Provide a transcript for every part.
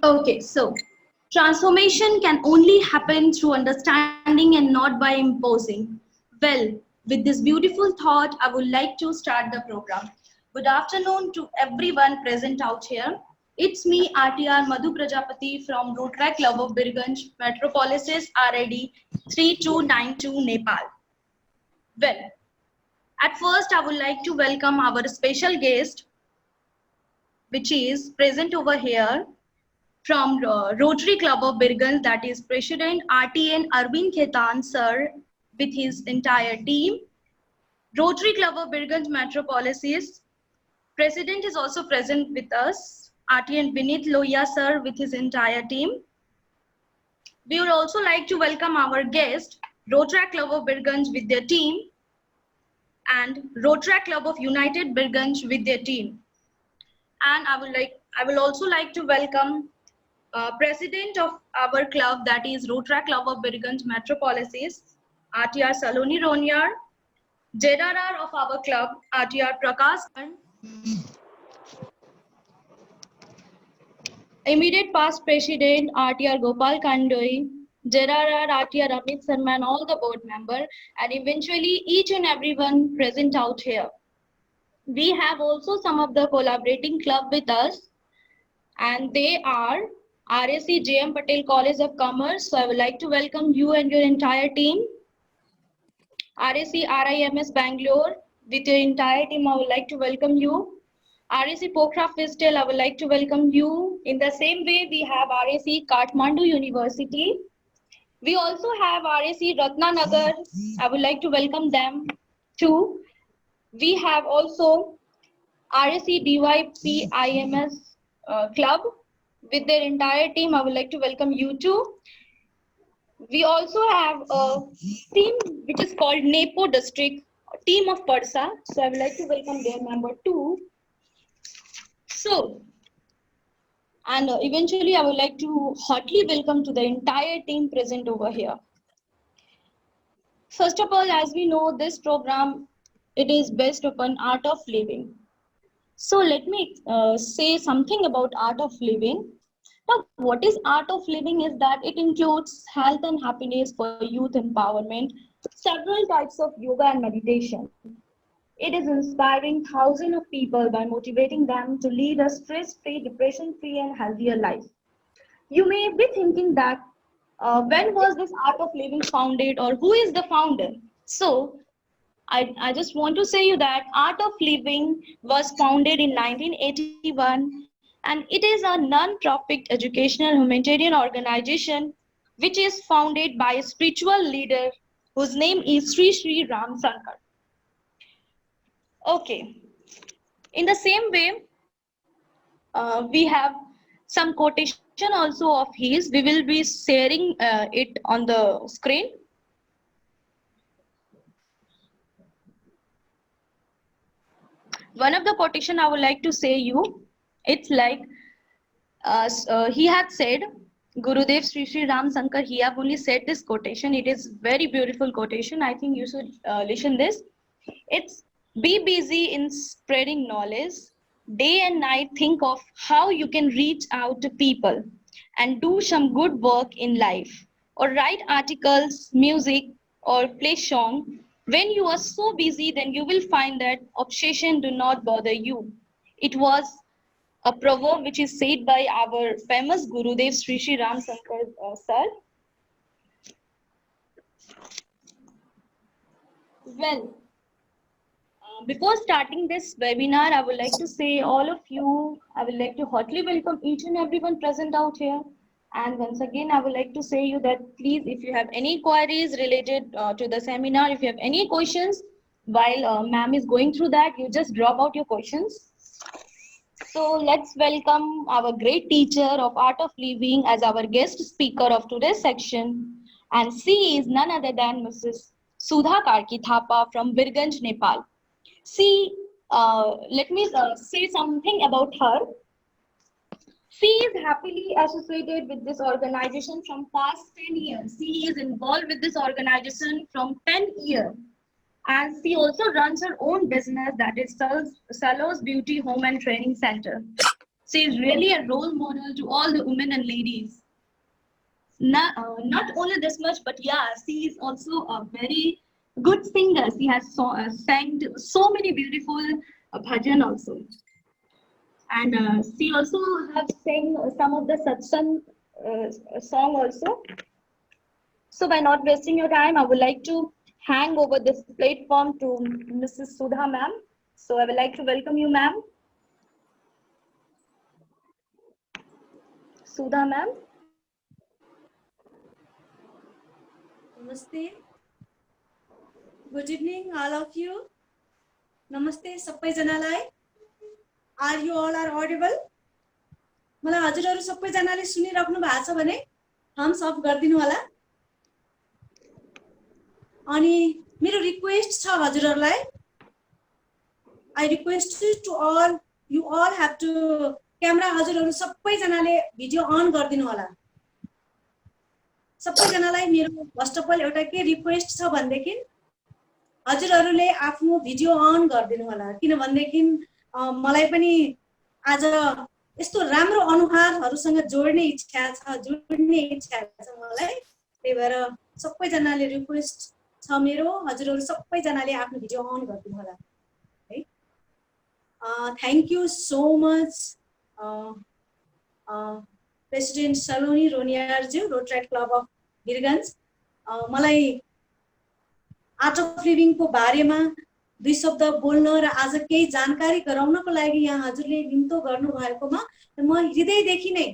Okay, so transformation can only happen through understanding and not by imposing. Well, with this beautiful thought, I would like to start the program. Good afternoon to everyone present out here. It's me, RTR Madhu Prajapati from Rotaract Club of Birganj, Metropolises RID 3292 Nepal. Well, at first, I would like to welcome our special guest, which is present over here from Rotary Club of Birganj, that is President RTN Arvind Khetan sir with his entire team. Rotary Club of Birganj Metropolises President is also present with us, RTN Vinit Loya sir with his entire team. We would also like to welcome our guest, Rotary Club of Birganj with their team, and Rotary Club of United Birganj with their team. And I will also like to welcome President of our club, that is Rotary Club of Birganj Metropolises, RTR Saloni Ronyar, JRR of our club, RTR Prakash, immediate past President, RTR Gopal Kandoi, JRR, RTR Amit Sarma, and all the board member, and eventually each and everyone present out here. We have also some of the collaborating club with us, and they are RAC JM Patel College of Commerce. So I would like to welcome you and your entire team. RAC RIMS Bangalore, with your entire team, I would like to welcome you. RAC Pokhara Fistel, I would like to welcome you. In the same way, we have RAC Kathmandu University. We also have RAC Ratnanagar. I would like to welcome them too. We have also RAC DYPIMS club with their entire team. I would like to welcome you too. We also have a team which is called Nepo District, team of Parsa. So I would like to welcome their member too. So, and eventually I would like to heartily welcome to the entire team present over here. First of all, as we know, this program, it is based upon art of living. So let me say something about art of living. Now, what is art of living is that it includes health and happiness for youth empowerment, several types of yoga and meditation. It is inspiring thousands of people by motivating them to lead a stress-free, depression-free, and healthier life. You may be thinking that when was this art of living founded, or who is the founder? So I just want to say you that Art of Living was founded in 1981, and it is a non-profit educational humanitarian organization which is founded by a spiritual leader whose name is Sri Sri Ram Sankar. Okay, in the same way, we have some quotation also of his. We will be sharing it on the screen. One of the quotation I would like to say you, it's like he had said, Gurudev Sri Sri Ram Sankar, he have only said this quotation. It is very beautiful quotation. I think you should listen this. It's be busy in spreading knowledge. Day and night think of how you can reach out to people and do some good work in life, or write articles, music, or play song. When you are so busy, then you will find that obsession do not bother you. It was a proverb which is said by our famous Gurudev Sri Sri Ram Sankar sir. Well, before starting this webinar, I would like to say all of you, I would like to heartily welcome each and everyone present out here. And once again, I would like to say you that please, if you have any queries related to the seminar, if you have any questions, while ma'am is going through that, you just drop out your questions. So let's welcome our great teacher of Art of Living as our guest speaker of today's section. And she is none other than Mrs. Sudha Karki Thapa from Birganj, Nepal. She, let me say something about her. She is happily associated with this organization from past 10 years. She is involved with this organization from 10 years. And she also runs her own business, that is Salos Beauty Home and Training Center. She is really a role model to all the women and ladies. Not only this much, but yeah, she is also a very good singer. She has sang so many beautiful bhajan also. And she also have sang some of the satsang song also. So by not wasting your time, I would like to hang over this platform to Mrs. Sudha ma'am. So I would like to welcome you, ma'am. Sudha ma'am. Namaste. Good evening, all of you. Namaste, sabai janalai. Are you all audible? मलाई हजुरहरु सबै जनाले सुनिराख्नु भएको छ भने thumbs up गरिदिनु होला. अनि मेरो रिक्वेस्ट छ हजुरहरुलाई. I request to all, you all have to camera हजुरहरु सबै जनाले भिडियो अन गरिदिनु होला. सबै जनालाई मेरो फर्स्ट अफ अल एउटा के रिक्वेस्ट छ भन्देखि हजुरहरुले आफ्नो भिडियो अन गरिदिनु होला. किन भन्देखि मलाई पनि आज यस्तो राम्रो अनुहारहरुसँग जोड्ने इच्छा छ मलाई. त्यही भएर सबै जनाले रिक्वेस्ट छ मेरो, हजुरहरु सबै जनाले आफ्नो भिडियो अन गरिदिनु होला है. Thank you so much president Saloni रोनियारज्यू, रोटरी क्लब अफ वीरगञ्ज. मलाई आर्ट अफ लिभिङ को बारेमा दुई शब्द बोल्न र आज केही जानकारी गराउनको लागि यहाँ हजुरले निम्तो गर्नु भएकोमा म हृदयदेखि नै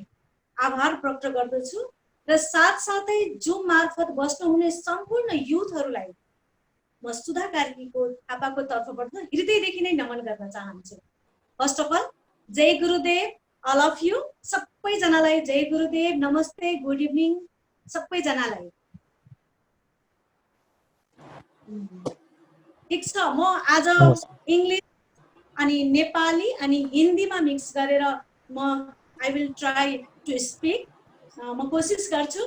आभार प्रकट गर्दछु र साथसाथै जुम मार्फत बस्न हुने सम्पूर्ण युथहरुलाई म सुधा कार्कीको थापाको तर्फबाट हृदयदेखि नै नमन गर्न चाहन्छु. फर्स्ट अफ अल जय गुरुदेव all of you, सबै जनालाई जय गुरुदेव, नमस्ते, गुड इभिनिङ सबै जनालाई. ठीक छ, म आज इंग्लिश अनि नेपाली अनि हिन्दीमा मिक्स गरेर म I will try to speak. म कोशिश गर्छु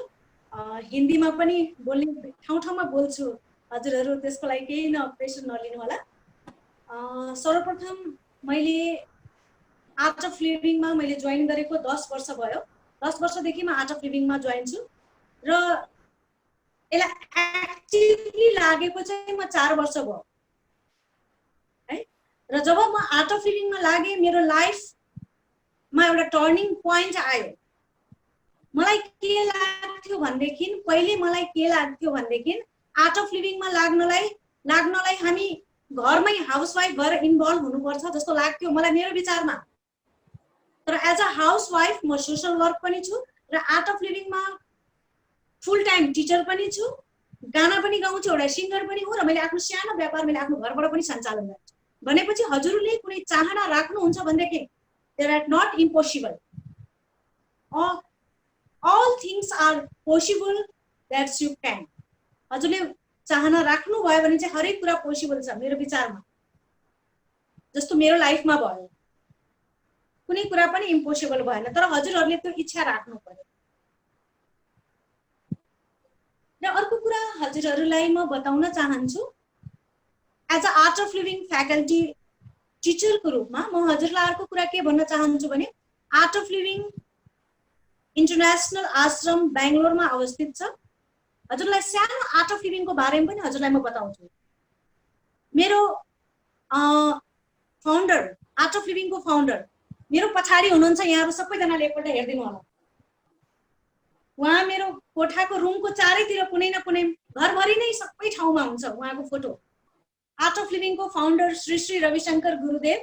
हिन्दीमा पनि बोल्ने ठाउँ-ठाउँमा बोल्छु. हजुरहरु त्यसको लागि केही न प्रेसर नलिनु होला. सर्वप्रथम मैले आर्ट अफ लिभिङमा मैले जोइन गरेको 10 वर्ष भयो. 10 वर्षदेखि म आर्ट अफ लिभिङमा जोइन छु र यसलाई एक्टिभली लागेको चाहिँ म 4 वर्ष भयो है. र जब म आर्ट अफ लिभिङमा लागे मेरो लाइफमा एउटा टर्निङ पोइन्ट आयो. मलाई के लाग्थ्यो भन्देखि पहिले मलाई के लाग्थ्यो भन्देखि आर्ट अफ लिभिङमा लाग्नलाई हामी घरमै हाउसवाइफ भएर इन्भल्भ हुनुपर्छ जस्तो लाग्थ्यो मलाई मेरो विचारमा. तर एज अ हाउसवाइफ म सोशल वर्क पनि छु र आर्ट अफ लिभिङमा फुल टाइम टिचर पनि छु, गाना पनि गाउँछु, एउटा सिंगर पनि हो र मैले आफ्नो सानो व्यापार मैले आफ्नो घरबाट पनि सञ्चालन गर्छु. भनेपछि हजुरले कुनै चाहना राख्नुहुन्छ भनेदेखि there are not impossible. all things are possible that you can. हजुरले चाहना राख्नु भयो भने चाहिँ हरेक कुरा पोसिबल छ मेरो विचारमा. जस्तो मेरो लाइफमा भयो कुनै कुरा पनि इम्पोसिबल भएन, तर हजुरहरुले त्यो इच्छा राख्नु पर्यो. र अर्को कुरा हजुरहरुलाई म बताउन चाहन्छु as a Art of Living faculty टिचरको रूपमा म हजुरलाई अर्को कुरा के भन्न चाहन्छु भने आर्ट अफ लिभिङ इन्टरनेशनल आश्रम बेंगलोरमा अवस्थित छ. हजुरलाई सानो आर्ट अफ लिभिङको बारेमा पनि हजुरलाई म बताउँछु. मेरो फाउन्डर आर्ट अफ लिभिङको फाउन्डर मेरो पछाडी हुनुहुन्छ. यहाँहरु सबैजनाले एकपल्ट हेर्दिनु होला. उहाँ मेरो कोठाको रुमको चारैतिर कुनै न कुनै घरभरि नै सबै ठाउँमा हुन्छ उहाँको फोटो. आर्ट अफ लिभिङको फाउन्डर श्री रविशंकर गुरुदेव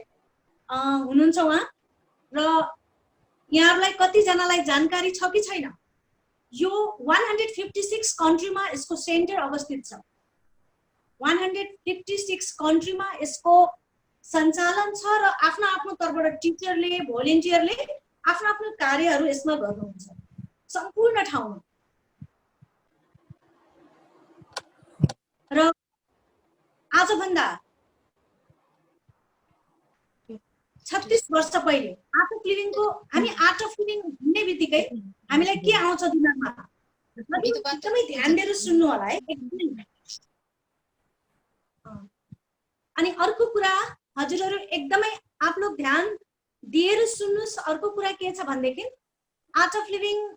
हुनुहुन्छ उहाँ. र यहाँहरुलाई कति जनालाई जानकारी छ कि छैन, यो 156 कन्ट्रीमा यसको सेन्टर अवस्थित छ. 156 कन्ट्रीमा यसको सञ्चालन छ र आफ्नो आफ्नो तर्फबाट टिचरले भोलिन्टियरले आफ्नो आफ्नो कार्यहरू यसमा गर्नुहुन्छ सम्पूर्ण ठाउँमा. र आज भन्दा 36 वर्ष पहिले आर्ट अफ लिभिङको हामी आर्ट अफ लिभिङ भन्ने बित्तिकै हामीलाई के आउँछ दिमागमा? एकदमै ध्यान दिएर सुन्नु होला है. अनि अर्को कुरा हजुरहरु एकदमै आप लोग ध्यान दिएर सुन्नुस्। अर्को कुरा के छ भन्देखि आर्ट अफ लिभिङ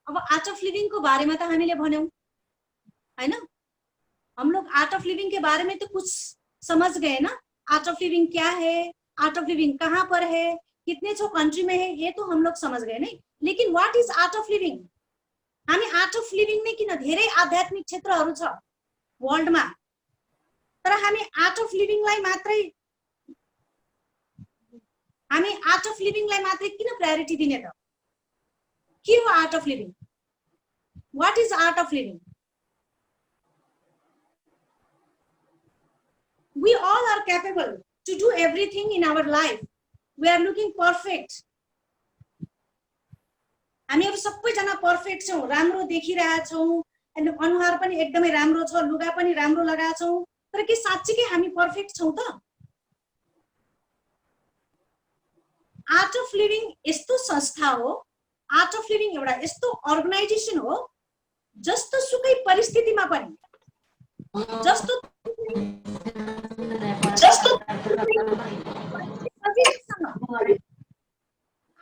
अब आर्ट अफ लिविंग को बारे में तो हामीले भन्यौं हैन। हम लोग आर्ट ऑफ लिविंग के बारे में तो कुछ समझ गए ना। आर्ट ऑफ लिविंग क्या है, आर्ट ऑफ लिविंग कहाँ पर है, कितने छो कंट्री में है, ये तो हम लोग समझ गए नहीं। लेकिन what is art of living? हामी आर्ट ऑफ लिविंग में किन धेरै आध्यात्मिक क्षेत्रहरू छ वर्ल्ड में, तर हामी आर्ट अफ लिविंग लाई मात्रै किन प्रायोरिटी दिने त? के हो art of living? What is art of living? We all are capable to do everything in our life. We are looking perfect. हामीहरु सबैजना पर्फेक्ट छौं, राम्रो देखिरहेका छौं, अनि अनुहार पनि एकदमै राम्रो छ, लुगा पनि राम्रो लगाएका छौं, तर के साच्चै हामी पर्फेक्ट छौं त? आर्ट अफ लिविंग यस्तो संस्था हो, आर्ट अफ लिविंग एउटा यस्तो अर्गनाइजेसन हो जस्तो सुकै परिस्थितिमा पनि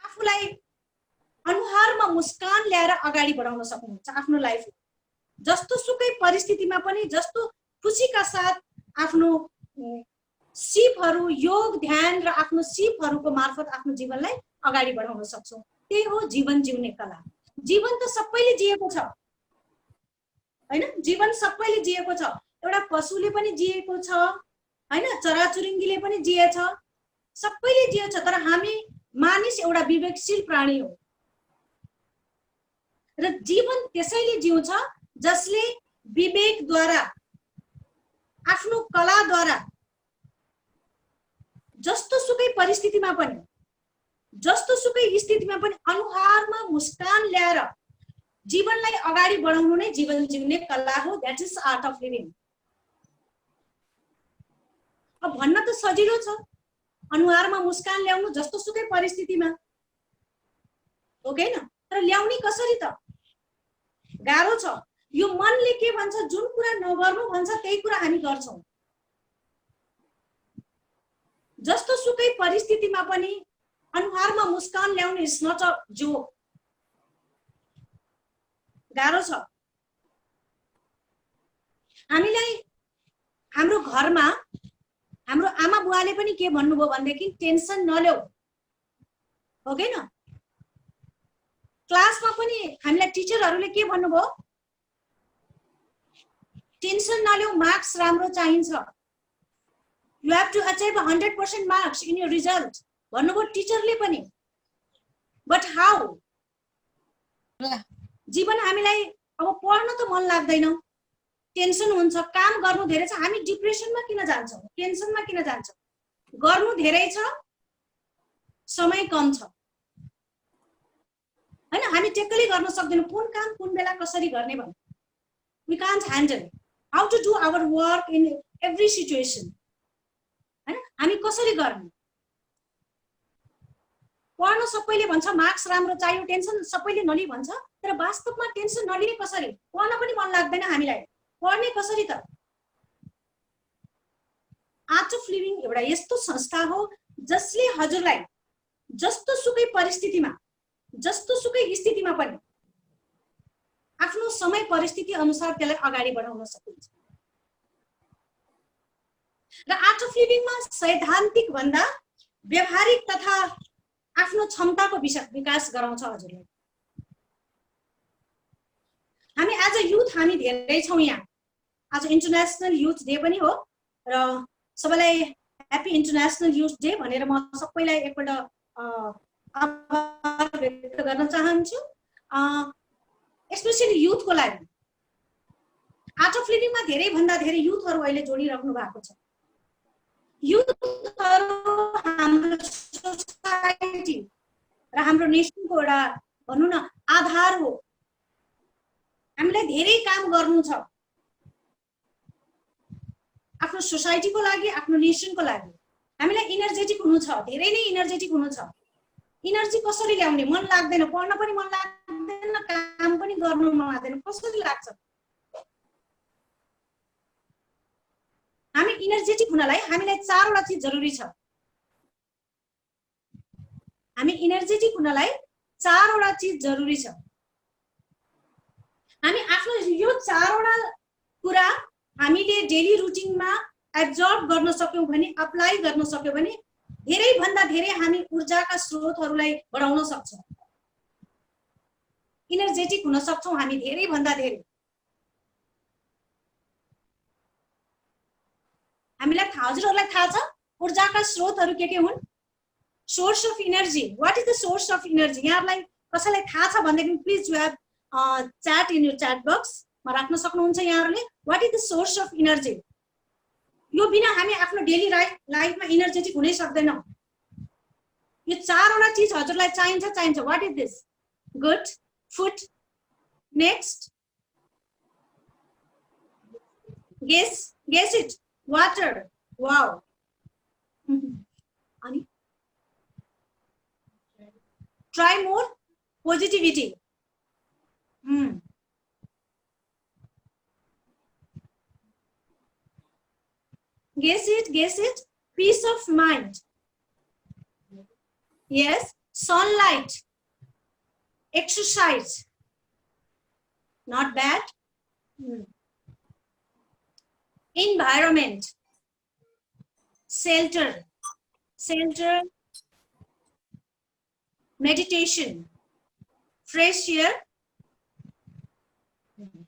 आफूलाई अनुहारमा मुस्कान ल्याएर अगाडि बढाउन सक्नुहुन्छ आफ्नो लाइफ। जस्तो सुकै परिस्थितिमा पनि जस्तो खुशीका साथ आफ्नो सिपहरू, योग, ध्यान र आफ्नो सिपहरूको मार्फत आफ्नो जीवनलाई अगाडि बढाउन सक्छौं। त्यही हो जीवन जिउने कला। जीवन त सबैले जिएको छ हैन? जीवन सबैले जिएको छ। एउटा पशुले पनि जिएको छ हैन, चराचुरुङ्गीले पनि जिएछ, सबैले जिएछ। तर हामी मानिस एउटा विवेकशील प्राणी हो र जीवन त्यसैले जिउँछ जसले विवेकद्वारा, आफ्नो कलाद्वारा जस्तो सुकै परिस्थितिमा पनि, जस्तो सुकै स्थितिमा पनि अनुहारमा मुस्कान ल्याएर जीवनलाई अगाडि बढाउनु नै जीवन जिउने कला हो। That is art of living. अब भन्न त सजिलो छ, अनुहारमा मुस्कान ल्याउनु जस्तो सुकै परिस्थितिमा, हो के न? तर ल्याउने कसरी त? गाह्रो छ। यो मनले के भन्छ, जुन कुरा नगर्नु भन्छ त्यही कुरा हामी गर्छौं। जस्तो सुकै परिस्थितिमा पनि अनुहारमा मुस्कान ल्याउनु इज नट अ जोक। गाह्रो छ। हामीलाई हाम्रो घरमा हाम्रो आमा बुवाले पनि के भन्नुभयो भनेदेखि टेन्सन नल्याऊ, हो के न? क्लासमा पनि हामीलाई टिचरहरूले के भन्नुभयो? टेन्सन नल्याऊ, मार्क्स राम्रो चाहिन्छ। You have to achieve 100% marks in your result भन्नुभयो टिचरले पनि। But how? जीवन हामीलाई अब पढ्न त मन लाग्दैन, टेन्सन हुन्छ, काम गर्नु धेरै छ, हामी डिप्रेसनमा किन जान्छौं? टेन्सनमा किन जान्छौं? गर्नु धेरै छ, समय कम छ हैन? हामी टेक्कली गर्न सक्दैनौं कुन काम कुन बेला कसरी गर्ने भन्ने। We can't handle how to do our work in every situation हैन? हामी कसरी गर्ने? पढ्न सबैले भन्छ, मार्क्स राम्रो चाहियो, टेन्सन सबैले नलि भन्छ, तर वास्तवमा टेन्सन नलिने कसरी? पढ्न पनि मन लाग्दैन हामीलाई, पढ्ने कसरी त? आर्ट अफ लिविंग एउटा यस्तो संस्था हो जसले हजुरलाई जस्तो सुकै परिस्थितिमा, जस्तो सुकै स्थितिमा पनि आफ्नो समय परिस्थिति अनुसार त्यसलाई अगाडि बढाउन सकिन्छ। र आर्ट अफ लिविंगमा सैद्धान्तिक भन्दा व्यवहारिक तथा आफ्नो क्षमताको विकास गराउँछ हजुरलाई। हामी एज अ युथ हामी धेरै छौं यहाँ। आज इन्टरनेशनल युथ डे पनि हो र सबैलाई ह्यापी इन्टरनेशनल युथ डे भनेर म सबैलाई एकपल्ट आभार व्यक्त गर्न चाहन्छु, स्पेशली युथको लागि। आर्ट अफ लिविंगमा धेरै भन्दा धेरै युथहरू अहिले जोडिराख्नु भएको छ। युथहरू हाम्रो सोसाइटी र हाम्रो नेसनको एउटा भनौं न आधार हो। हामीलाई धेरै काम गर्नु छ आफ्नो सोसाइटीको लागि, आफ्नो नेसनको लागि। हामीलाई इनर्जेटिक हुनु छ, धेरै नै इनर्जेटिक हुनु छ। इनर्जी कसरी ल्याउने? मन लाग्दैन, पढ्न पनि मन लाग्दैन, काम पनि गर्न मन लाग्दैन, कसरी लाग्छ? इनर्जेटिक हुनलाई हामीलाई चारवटा चीज जरुरी छ। हामी इनर्जेटिक हुनलाई चारवटा चीज जरुरी छ। हामी आफ्नो यो चारवटा कुरा हामीले डेली रुटिनमा एब्जर्ब गर्न सक्यौं भने, अप्लाई गर्न सक्यौं भने धेरै भन्दा धेरै हामी ऊर्जाका स्रोतहरूलाई बढाउन सक्छौं, इनर्जेटिक हुन सक्छौं हामी धेरै भन्दा धेरै। हामीलाई हजुरहरुलाई थाहा छ ऊर्जाका स्रोतहरू के हुन्? Source of energy. What is the source of energy? यहाँहरुलाई कसैलाई थाहा छ भनेदेखि please you have chat in your chat box मा राख्न सक्नुहुन्छ यहाँहरुले। What is the source of energy? यो बिना हामी आफ्नो डेली लाइफमा एनर्जेटिक हुनै सक्दैनौं। यो चारवटा चीज हजुरलाई चाहिन्छ। What is this? Good food. Next guess it. Water. Wow. अनि try more. Positivity. Guess it. Peace of mind. Yes. Sunlight. Exercise. Not bad. Environment. Shelter. Meditation. Fresh air.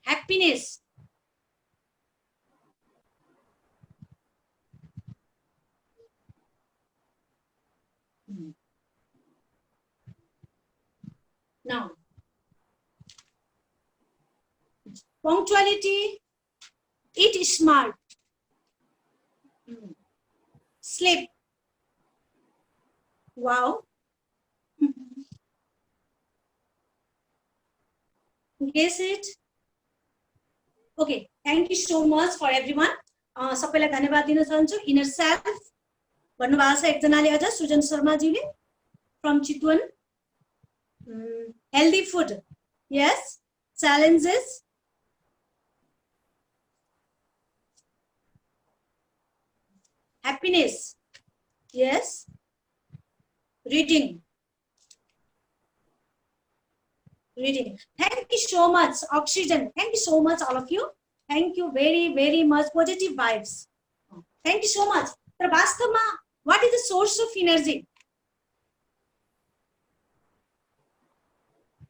Happiness. Now, punctuality. Eat smart. Sleep. Wow. Guess it. Okay, thank you so much for everyone. सबैलाई धन्यवाद दिन चाहन्छु। Inner self भन्नुभएको छ एकजनाले अझ सुजन शर्माजीले from Chitwan. Healthy food. Yes. Challenges. happiness. Yes. Reading. Thank you so much. Oxygen. Thank you so much all of you. Thank you very much. Positive vibes. Thank you so much. तर वास्तवमा what is the source of energy?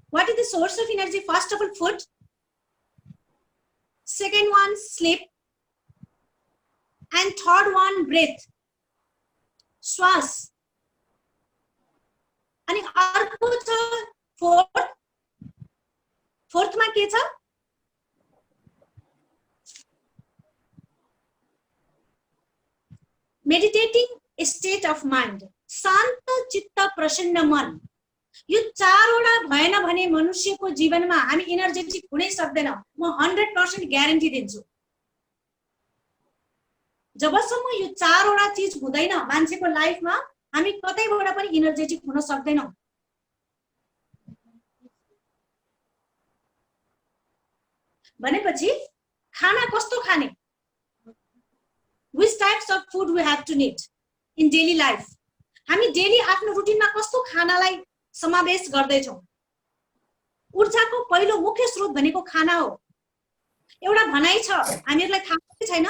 What is the source of energy? First of all, food. Second one, sleep. And third one, breath. श्वास। अनि अर्को छ फोर्थमा के छ? Meditating state of mind. शान्त चित्त प्रसन्न मन। यो चारवटा भएन भने मनुष्यको जीवनमा हामी एनर्जेटिक हुनै सक्दैनौं। म 100% ग्यारेन्टी दिन्छु। जबसम्म यो चारवटा चीज हुँदैन मान्छेको लाइफमा हामी कतैबाट पनि एनर्जेटिक हुन सक्दैनौं। भनेपछि खाना कस्तो खाने? which types of food we have to need in daily life? हामी डेली आफ्नो रुटिनमा कस्तो खानालाई समावेश गर्दै छौं? ऊर्जाको पहिलो मुख्य स्रोत भनेको खाना हो। एउटा भनाइ छ, हामीहरुलाई थाहा छैन,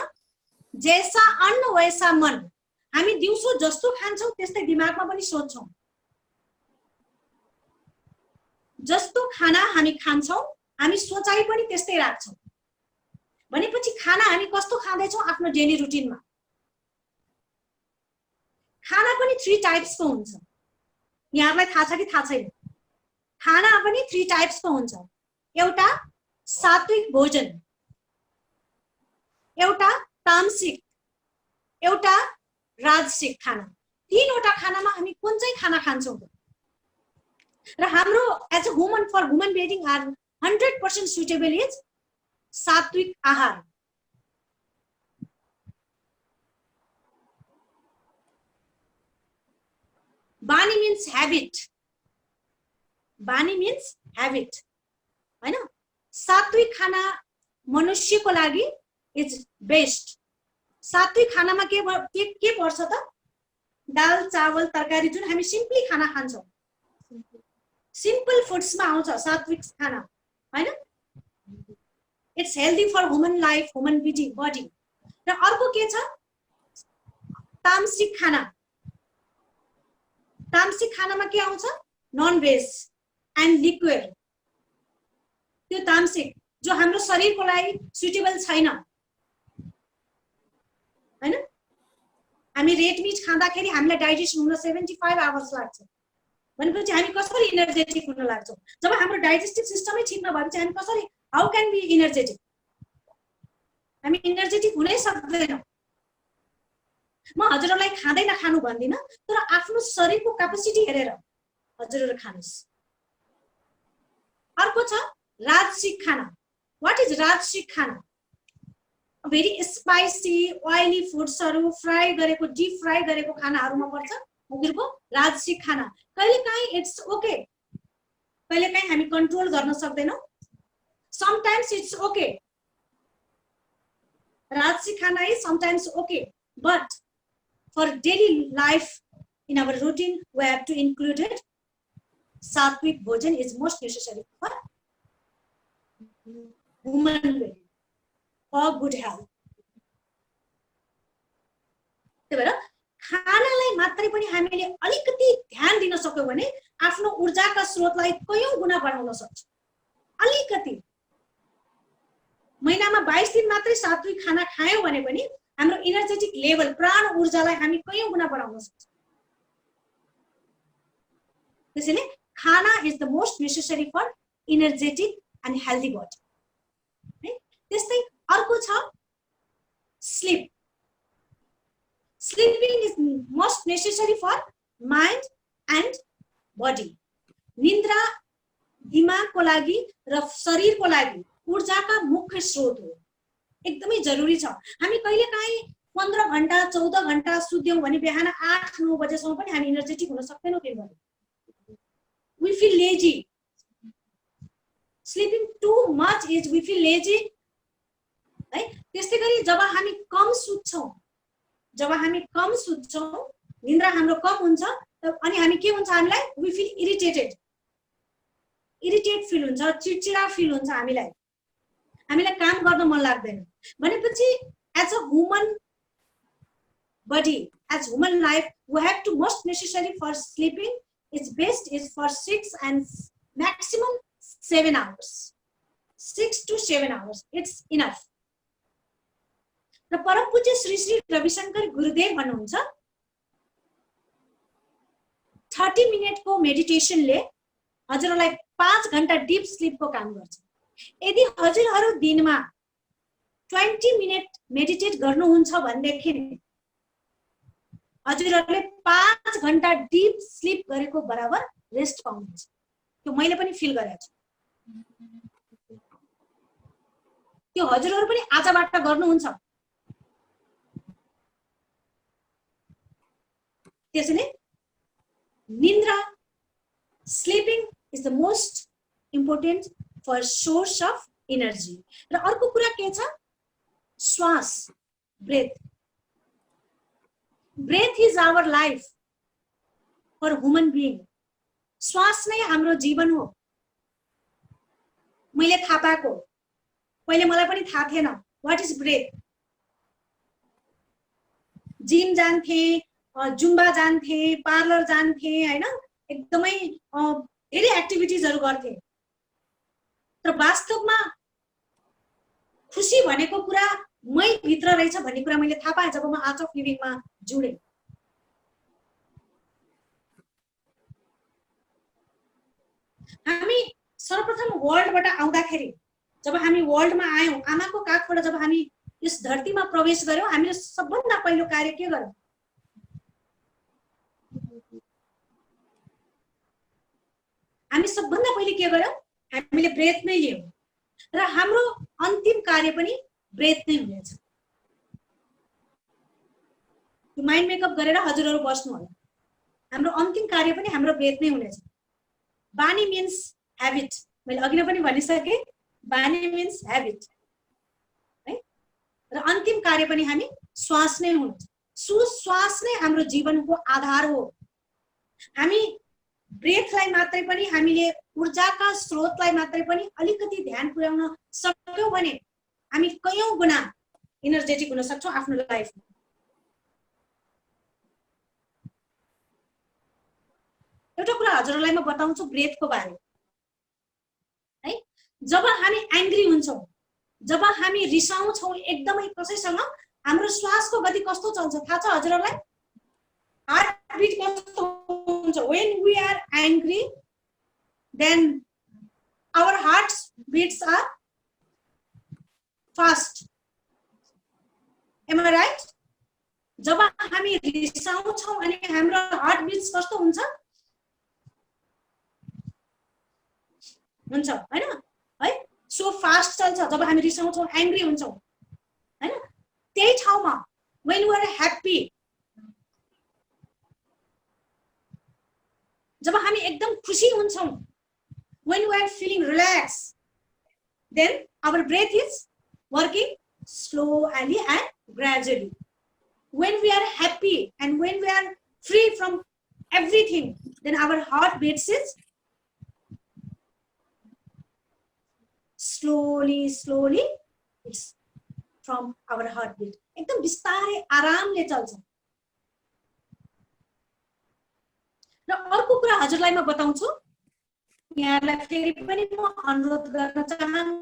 जैसा अन्न वैसा मन। हामी दिउँसो जस्तो खान्छौं त्यस्तै दिमागमा पनि सोच्छौं। जस्तो खाना हामी खान्छौं हामी सोचाइ पनि त्यस्तै राख्छौं। भनेपछि खाना हामी कस्तो खाँदै छौं आफ्नो डेली रुटिनमा? खाना पनि 3 टाइप्सको हुन्छ। यहाँहरुलाई थाहा छ कि थाहा छैन? खाना पनि 3 टाइप्सको हुन्छ। एउटा सात्विक भोजन, एउटा तामसिक, एउटा राजसिक खाना। तीनवटा खानामा हामी कुन चाहिँ खाना खान्छौं? र हाम्रो as a woman for woman bedding are 100% suitable is सात्विक आहार। बानी मीन्स हैबिट। बानी मीन्स हैबिट, हैन? सात्विक खाना मनुष्यको लागि इज बेस्ट। सात्विक खानामा के पर्छ त? दाल चावल तरकारी जुन हामी सिम्पली खाना खान्छौं, सिम्पल फुड्समा आउँछ सात्विक खाना, हैन? It's healthy for human life, human body. र अर्को के छ? तामसिक खाना। तामसिक खानामा के आउँछ? Non veg end liquid. त्यो तामसिक जो हाम्रो शरीरको लागि सुटेबल छैन, हैन? हामी रेड मिट खाँदाखेरि हामीलाई डाइजेसन हुन 75 आवर्स लाग्छ भनेपछि हामी कसरी एनर्जेटिक हुन लाग्छौं? जब हाम्रो डाइजेस्टिभ सिस्टमै ठीक नभएपछि हामी कसरी, हाउ क्यान बी एनर्जेटिक? हामी एनर्जेटिक हुनै सक्दैनौं। म हजुरहरूलाई खाँदै नखानु भन्दिन, तर आफ्नो शरीरको क्यापेसिटी हेरेर हजुरहरू खानुस्। अर्को छ राजसिक खाना। व्हाट इज राजसिक खाना? भेरी स्पाइसी ऑयली फुड्सहरु, फ्राई गरेको, डीप फ्राई गरेको खानाहरुमा पर्छ हजुरको राजसिक खाना। कहिलेकाहीँ इट्स ओके, कहिलेकाहीँ हामी कन्ट्रोल गर्न सक्दैनौं। समटाइम्स इट्स ओके, राजसिक खाना is sometimes okay, but for daily life in our routine we have to include it. Sattvic bhojan is most necessary for human being for good health. त्यही भएर खानालाई मात्रै पनि हामीले अलिकति ध्यान दिन सक्यौं भने आफ्नो ऊर्जाका स्रोतलाई कयौं गुणा बढाउन सक्छौं। अलिकति महिनामा 22 दिन मात्रै सात्विक खाना खायौं भने पनि हाम्रो एनर्जेटिक लेभल, प्राण ऊर्जालाई हामी कयौं गुणा बढाउन सक्छौं। त्यसैले खाना is the most necessary for energetic and healthy body. है, त्यस्तै अर्को छ sleep. Sleeping is most necessary for mind and body. निन्द्रा दिमागको लागि र शरीरको लागि ऊर्जाका मुख्य स्रोत हो, एकदमै जरुरी छ। हामी कहिलेकाहीँ 15 घण्टा 14 घण्टा सुत्यौं भने बिहान 8-9 बजेसम्म पनि हामी एनर्जेटिक हुन सक्दैनौं। दिनभरि we feel lazy. Sleeping too much is we feel lazy. है, त्यस्तै गरी जब हामी कम सुत्छौं, निन्द्रा हाम्रो कम हुन्छ अनि हामी के हुन्छ, हामीलाई we feel irritated, irritate feel हुन्छ, चिडचिडा फिल हुन्छ, हामीलाई काम गर्न मन लाग्दैन। भनेपछि as a human body, as human life, we have to most necessary for sleeping is best is for 6 and maximum 7 hours. 6 to 7 hours, it's enough. र परम पूज्य श्री श्री रविशंकर गुरुदेव भन्नुहुन्छ 30 मिनेटको मेडिटेसनले हजुरलाई 5 घण्टा डीप स्लीपको काम गर्छ। यदि हजुरहरू दिनमा 20 मिनेट मेडिटेट गर्नुहुन्छ भनेदेखि हजुरहरूले 5 घण्टा डीप स्लीप गरेको बराबर रेस्ट पाउनुहुन्छ। त्यो मैले पनि फिल गरेको छु। त्यो हजुरहरू पनि आजबाट गर्नुहुन्छ। त्यसैले निन्द्रा, sleeping is the most important for source of energy. र अर्को कुरा के छ? श्वास, breath. Breath is our life for human being. श्वास नै हाम्रो जीवन हो। मैले थाहा पाएको, पहिले मलाई पनि थाहा थिएन व्हाट इज ब्रेथ। जिम जान्थे, जुम्बा जान्थे, पार्लर जान्थे, हैन, एकदमै धेरै एक्टिभिटिजहरु गर्थे। तर वास्तवमा खुशी भनेको कुरा मै भित्र रहेछ भन्ने कुरा मैले थाहा पाएँ जब म आर्ट अफ लिभिङमा जुडे। हामी सर्वप्रथम वर्ल्डबाट आउँदाखेरि, जब हामी वर्ल्डमा आयौं, आमाको काखबाट जब हामी यस धरतीमा प्रवेश गर्यौं, हामीले सबभन्दा पहिलो कार्य के गर्यौं? हामी सबभन्दा पहिले के गर्यौं? हामीले ब्रेथ नै लियौं। र हाम्रो अन्तिम कार्य पनि ब्रेथ नै हुनेछ। माइन्ड मेकअप गरेर हजुरहरू बस्नु होला। हाम्रो अन्तिम कार्य पनि हाम्रो ब्रेथ नै हुनेछ। बानी मिन्स ह्याबिट। मैले अघि नै पनि भनिसके, बानी मिन्स ह्याबिट, है। र अन्तिम कार्य पनि हामी श्वास नै हुन्छ सुश्वास नै हाम्रो जीवनको आधार हो हामी ब्रेथलाई मात्रै पनि हामीले ऊर्जाका स्रोतलाई मात्रै पनि अलिकति ध्यान पुर्याउन सक्यौं भने हामी कयौं गुणा एनर्जेटिक हुन सक्छौं आफ्नो लाइफमा एउटा कुरा हजुरलाई म बताउँछु ब्रेथको बारे है जब हामी एंग्री हुन्छौं जब हामी रिसाउँछौं एकदमै कसैसँग हाम्रो श्वासको गति कस्तो चल्छ थाहा छ हजुरलाई हार्ट बीट कस्तो हुन्छ when we are angry then our heart beats are fast am I right जब हामी रिसाउँछौं अनि हाम्रो हार्ट बीट्स कस्तो हुन्छ हैन है सो फास्ट चल्छ जब हामी रिसाउँछौं एंग्री हुन्छौं हैन त्यही ठाउँमा when we are happy जब हामी एकदम खुशी हुन्छौं when we are feeling relaxed then our breath is working slowly and gradually when we are happy and when we are free from everything then our heart beats is slowly it's from our heartbeat एकदम बिस्तारै आरामले चल्छ र अर्को कुरा हजुरलाई म बताउँछु यहाँलाई फेरि पनि म अनुरोध गर्न चाहन्छु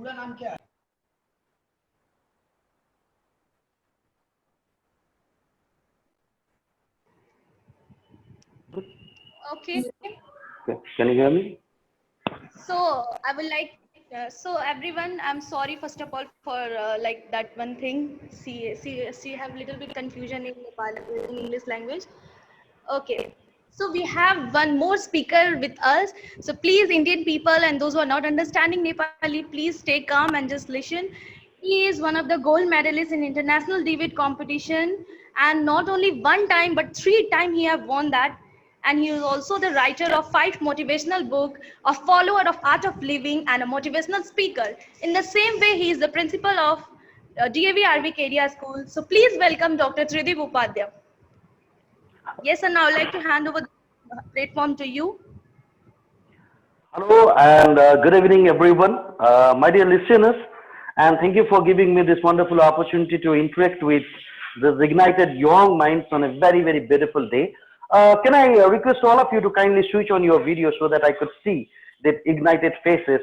पूरा नाम क्या है Okay. Can you hear me? So I would like, so everyone, I'm sorry first of all for like that one thing. See, have little bit confusion in Nepal, in English language. Okay. So we have one more speaker with us. So please, Indian people and those who are not understanding Nepali, please stay calm and just listen. He is one of the gold medalists in international debate competition, and not only one time but 3 times he have won that. And he is also the writer of 5 motivational book, a follower of Art of Living, and a motivational speaker. In the same way, he is the principal of DAV Arvik Area School. So please welcome Dr. Tridib Upadhyay. Yes, and now I would like to hand over the platform to you. Hello and good evening everyone, my dear listeners, and thank you for giving me this wonderful opportunity to interact with the ignited young minds on a very, very beautiful day. Can I request all of you to kindly switch on your video so that I could see the ignited faces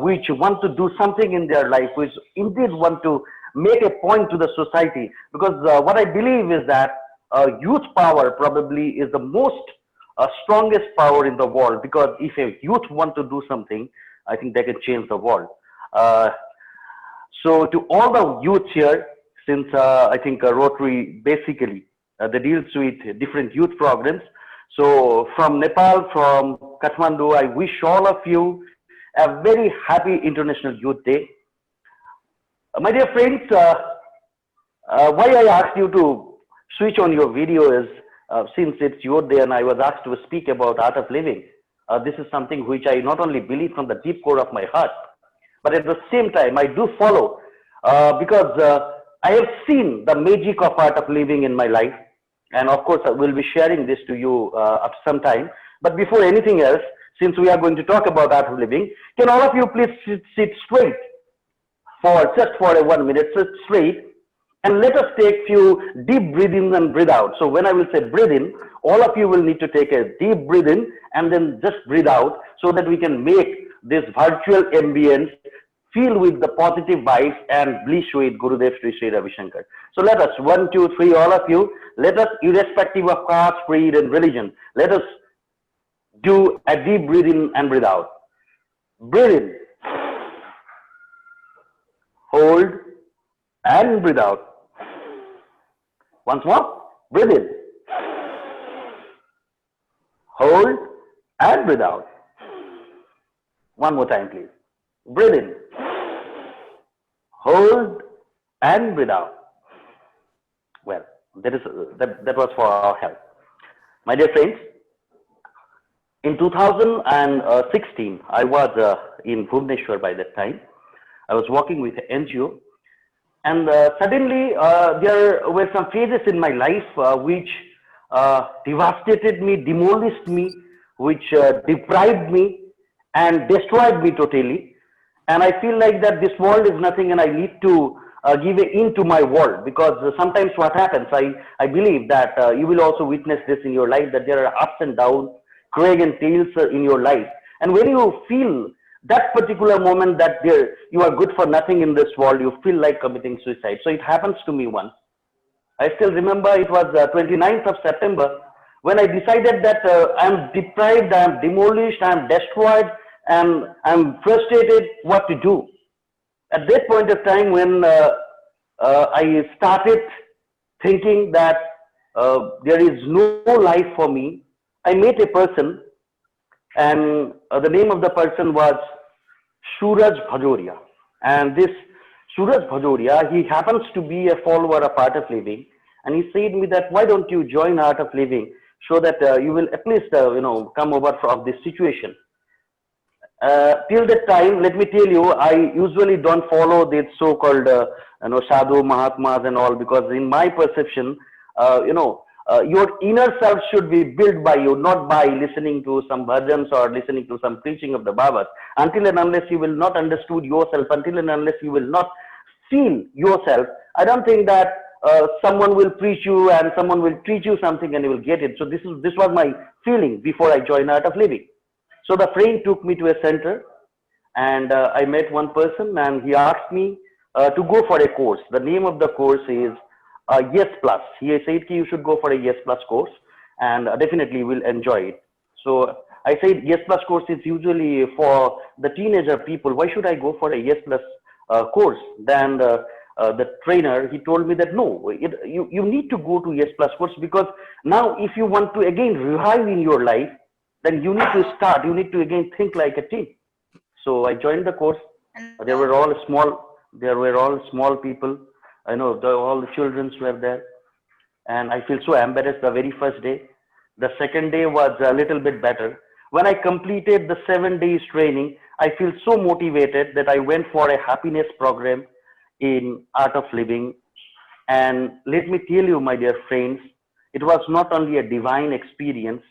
which want to do something in their life, which indeed want to make a point to the society, because what I believe is that youth power probably is the most strongest power in the world, because if a youth want to do something, I think they can change the world. So to all the youth here, since I think Rotary basically that deals with different youth programs. So from Nepal, from Kathmandu, I wish all of you a very happy International Youth Day. My dear friends, why I asked you to switch on your video is since it's your day and I was asked to speak about Art of Living. This is something which I not only believe from the deep core of my heart, but at the same time I do follow because I have seen the magic of Art of Living in my life. And of course, I will be sharing this to you after some time. But before anything else, since we are going to talk about Art of Living, can all of you please sit straight for just for 1 minute, sit straight, And let us take few deep breath in and breathe out. So when I will say breathe in, all of you will need to take a deep breath in and then just breathe out so that we can make this virtual ambience filled with the positive vibes and bliss with Gurudev Sri Sri Ravi Shankar. So let us, 1, 2, 3, all of you, let us, irrespective of caste, creed and religion, let us do a deep breathe in and breathe out. Breathe in, hold and breathe out. Once more, breathe in, hold and breathe out. One more time, please. Breathe in, hold and breathe out. Well, that was for our health. My dear friends, in 2016, I was in Bhubaneswar by that time. I was working with an NGO, and suddenly there were some phases in my life which devastated me, demolished me, which deprived me and destroyed me totally. And I feel like that this world is nothing and I need to give in to my world, because sometimes what happens, I believe that you will also witness this in your life, that there are ups and downs, craig and tails in your life. And when you feel that particular moment that you are good for nothing in this world, you feel like committing suicide. So it happens to me once. I still remember it was 29th of September when I decided that I am deprived, I am demolished, I am destroyed, and I am frustrated what to do. At that point of time when I started thinking that there is no life for me, I met a person, and the name of the person was Suraj Bhajoria. And this Suraj Bhajoria, he happens to be a follower of Art of Living, and he said to me that why don't you join Art of Living so that you will at least come over from this situation. Till that time, let me tell you, I usually don't follow this so-called sadhu, mahatmas and all, because in my perception, your inner self should be built by you, not by listening to some bhajans or listening to some preaching of the Babas. Until and unless you will not understood yourself, until and unless you will not feel yourself, I don't think that someone will preach you and someone will teach you something and you will get it. So this was my feeling before I joined Art of Living. So the friend took me to a center, and I met one person, and he asked me to go for a course. The name of the course is Yes Plus. He said you should go for a Yes Plus course, and definitely you will enjoy it. So I said Yes Plus course is usually for the teenager people. Why should I go for a Yes Plus course? Then the trainer, he told me that no, you need to go to Yes Plus course, because now if you want to again revive in your life, then you need to start, you need to again think like a team. So I joined the course. They were all small people. I know all the children were there. And I feel so embarrassed the very first day. The second day was a little bit better. When I completed the 7 days training, I feel so motivated that I went for a happiness program in Art of Living. And let me tell you, my dear friends, it was not only a divine experience.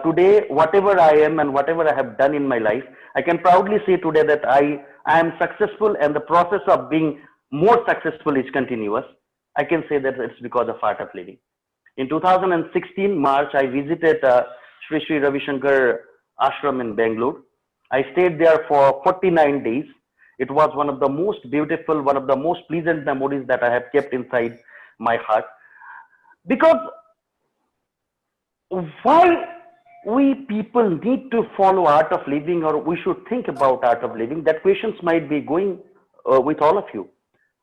Today, whatever I am and whatever I have done in my life, I can proudly say today that I am successful, and the process of being more successful is continuous. I can say that it's because of Art of Living. In 2016 March, I visited Sri Sri Ravi Shankar Ashram in Bangalore. I stayed there for 49 days. It was one of the most beautiful, one of the most pleasant memories that I have kept inside my heart. Because why we people need to follow Art of Living, or we should think about Art of Living, that questions might be going with all of you.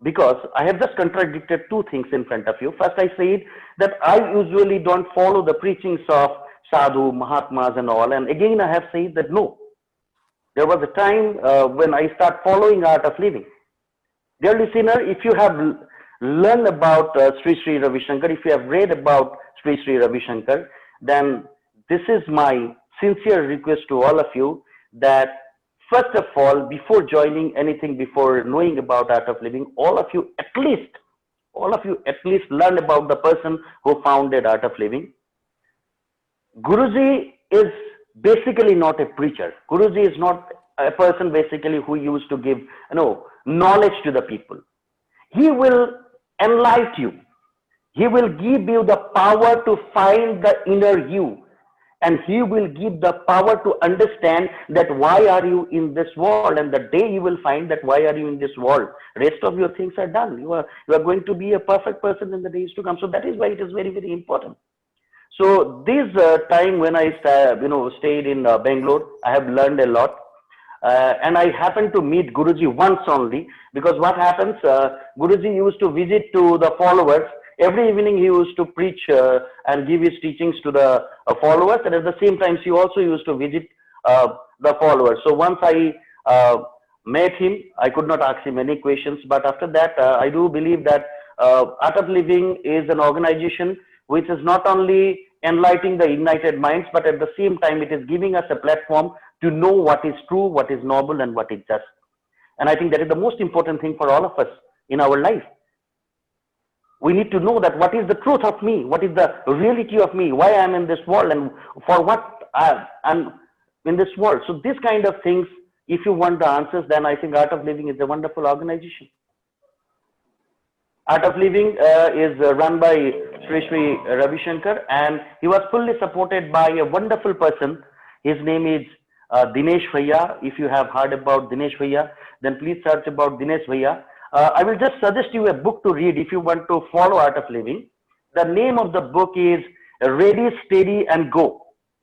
Because I have just contradicted two things in front of you. First, I said that I usually don't follow the preachings of sadhu, mahatmas and all. And again, I have said that no. There was a time when I start following Art of Living. Dear listener, if you have learned about Sri Sri Ravi Shankar, if you have read about Sri Sri Ravi Shankar, then this is my sincere request to all of you, that first of all, before joining anything, before knowing about Art of Living, all of you at least learn about the person who founded Art of Living. Guruji is basically not a preacher. Guruji is not a person basically who used to give knowledge to the people. He will enlighten you. He will give you the power to find the inner you. And he will give the power to understand that why are you in this world, and the day you will find that why are you in this world, rest of your things are done. You are going to be a perfect person in the days to come. So that is why it is very, very important. So this time when I stayed in Bangalore, I have learned a lot. And I happened to meet Guruji once only, because what happens, Guruji used to visit to the followers. Every evening he used to preach and give his teachings to the followers, and at the same time he also used to visit the followers. So once I met him, I could not ask him any questions, but after that I do believe that Art of Living is an organization which is not only enlightening the ignited minds, but at the same time it is giving us a platform to know what is true, what is noble, and what is just. And I think that is the most important thing for all of us in our life. We need to know that what is the truth of me, what is the reality of me, why I am in this world, and for what I am in this world. So this kind of things, if you want the answers, then I think Art of Living is a wonderful organization. Art of Living is run by Sri Ravi Shankar, and he was fully supported by a wonderful person. His name is Dinesh Bhaiya. If you have heard about Dinesh Bhaiya, then please search about Dinesh Bhaiya. I will just suggest you a book to read if you want to follow Art of Living. The name of the book is Ready, Steady, and Go.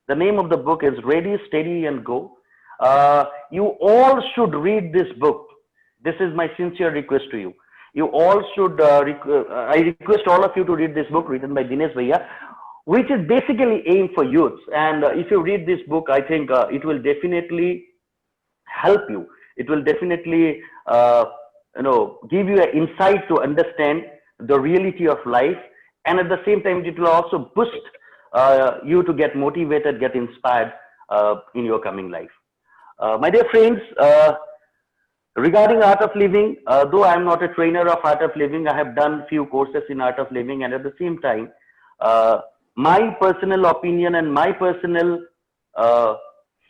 The name of the book is Ready, Steady, and Go. You all should read this book. This is my sincere request to you. You all should, I request all of you to read this book written by Dinesh Bhaiya, which is basically aimed for youths. And if you read this book, I think it will definitely help you. It will definitely give you an insight to understand the reality of life, and at the same time it will also boost you to get motivated, get inspired in your coming life. My dear friends, regarding Art of Living, though I am not a trainer of Art of Living, I have done few courses in Art of Living, and at the same time my personal opinion and my personal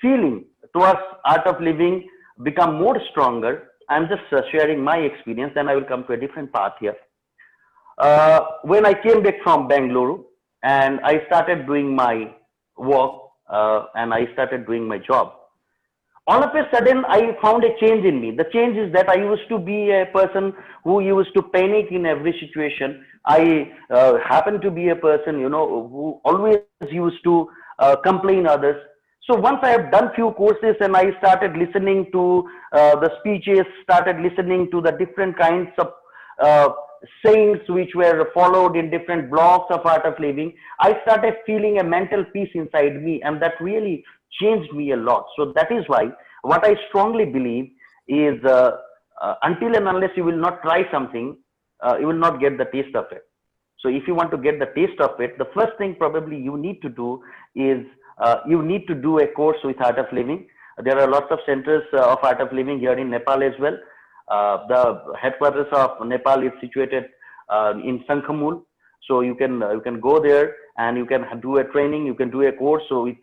feeling towards Art of Living become more stronger. I'm just sharing my experience, and I will come to a different path here. When I came back from Bangalore and I started doing my work and I started doing my job, all of a sudden I found a change in me. The change is that I used to be a person who used to panic in every situation. I happened to be a person, who always used to complain others. So once I have done few courses and I started listening to the speeches, started listening to the different kinds of sayings which were followed in different blogs of Art of Living, I started feeling a mental peace inside me, and that really changed me a lot. So that is why what I strongly believe is until and unless you will not try something, you will not get the taste of it. So if you want to get the taste of it, the first thing probably you need to do is you need to do a course with Art of Living. There are lots of centers of Art of Living here in Nepal as well. The headquarters of Nepal is situated in Sankhamul. So you can go there and you can do a training, you can do a course. So with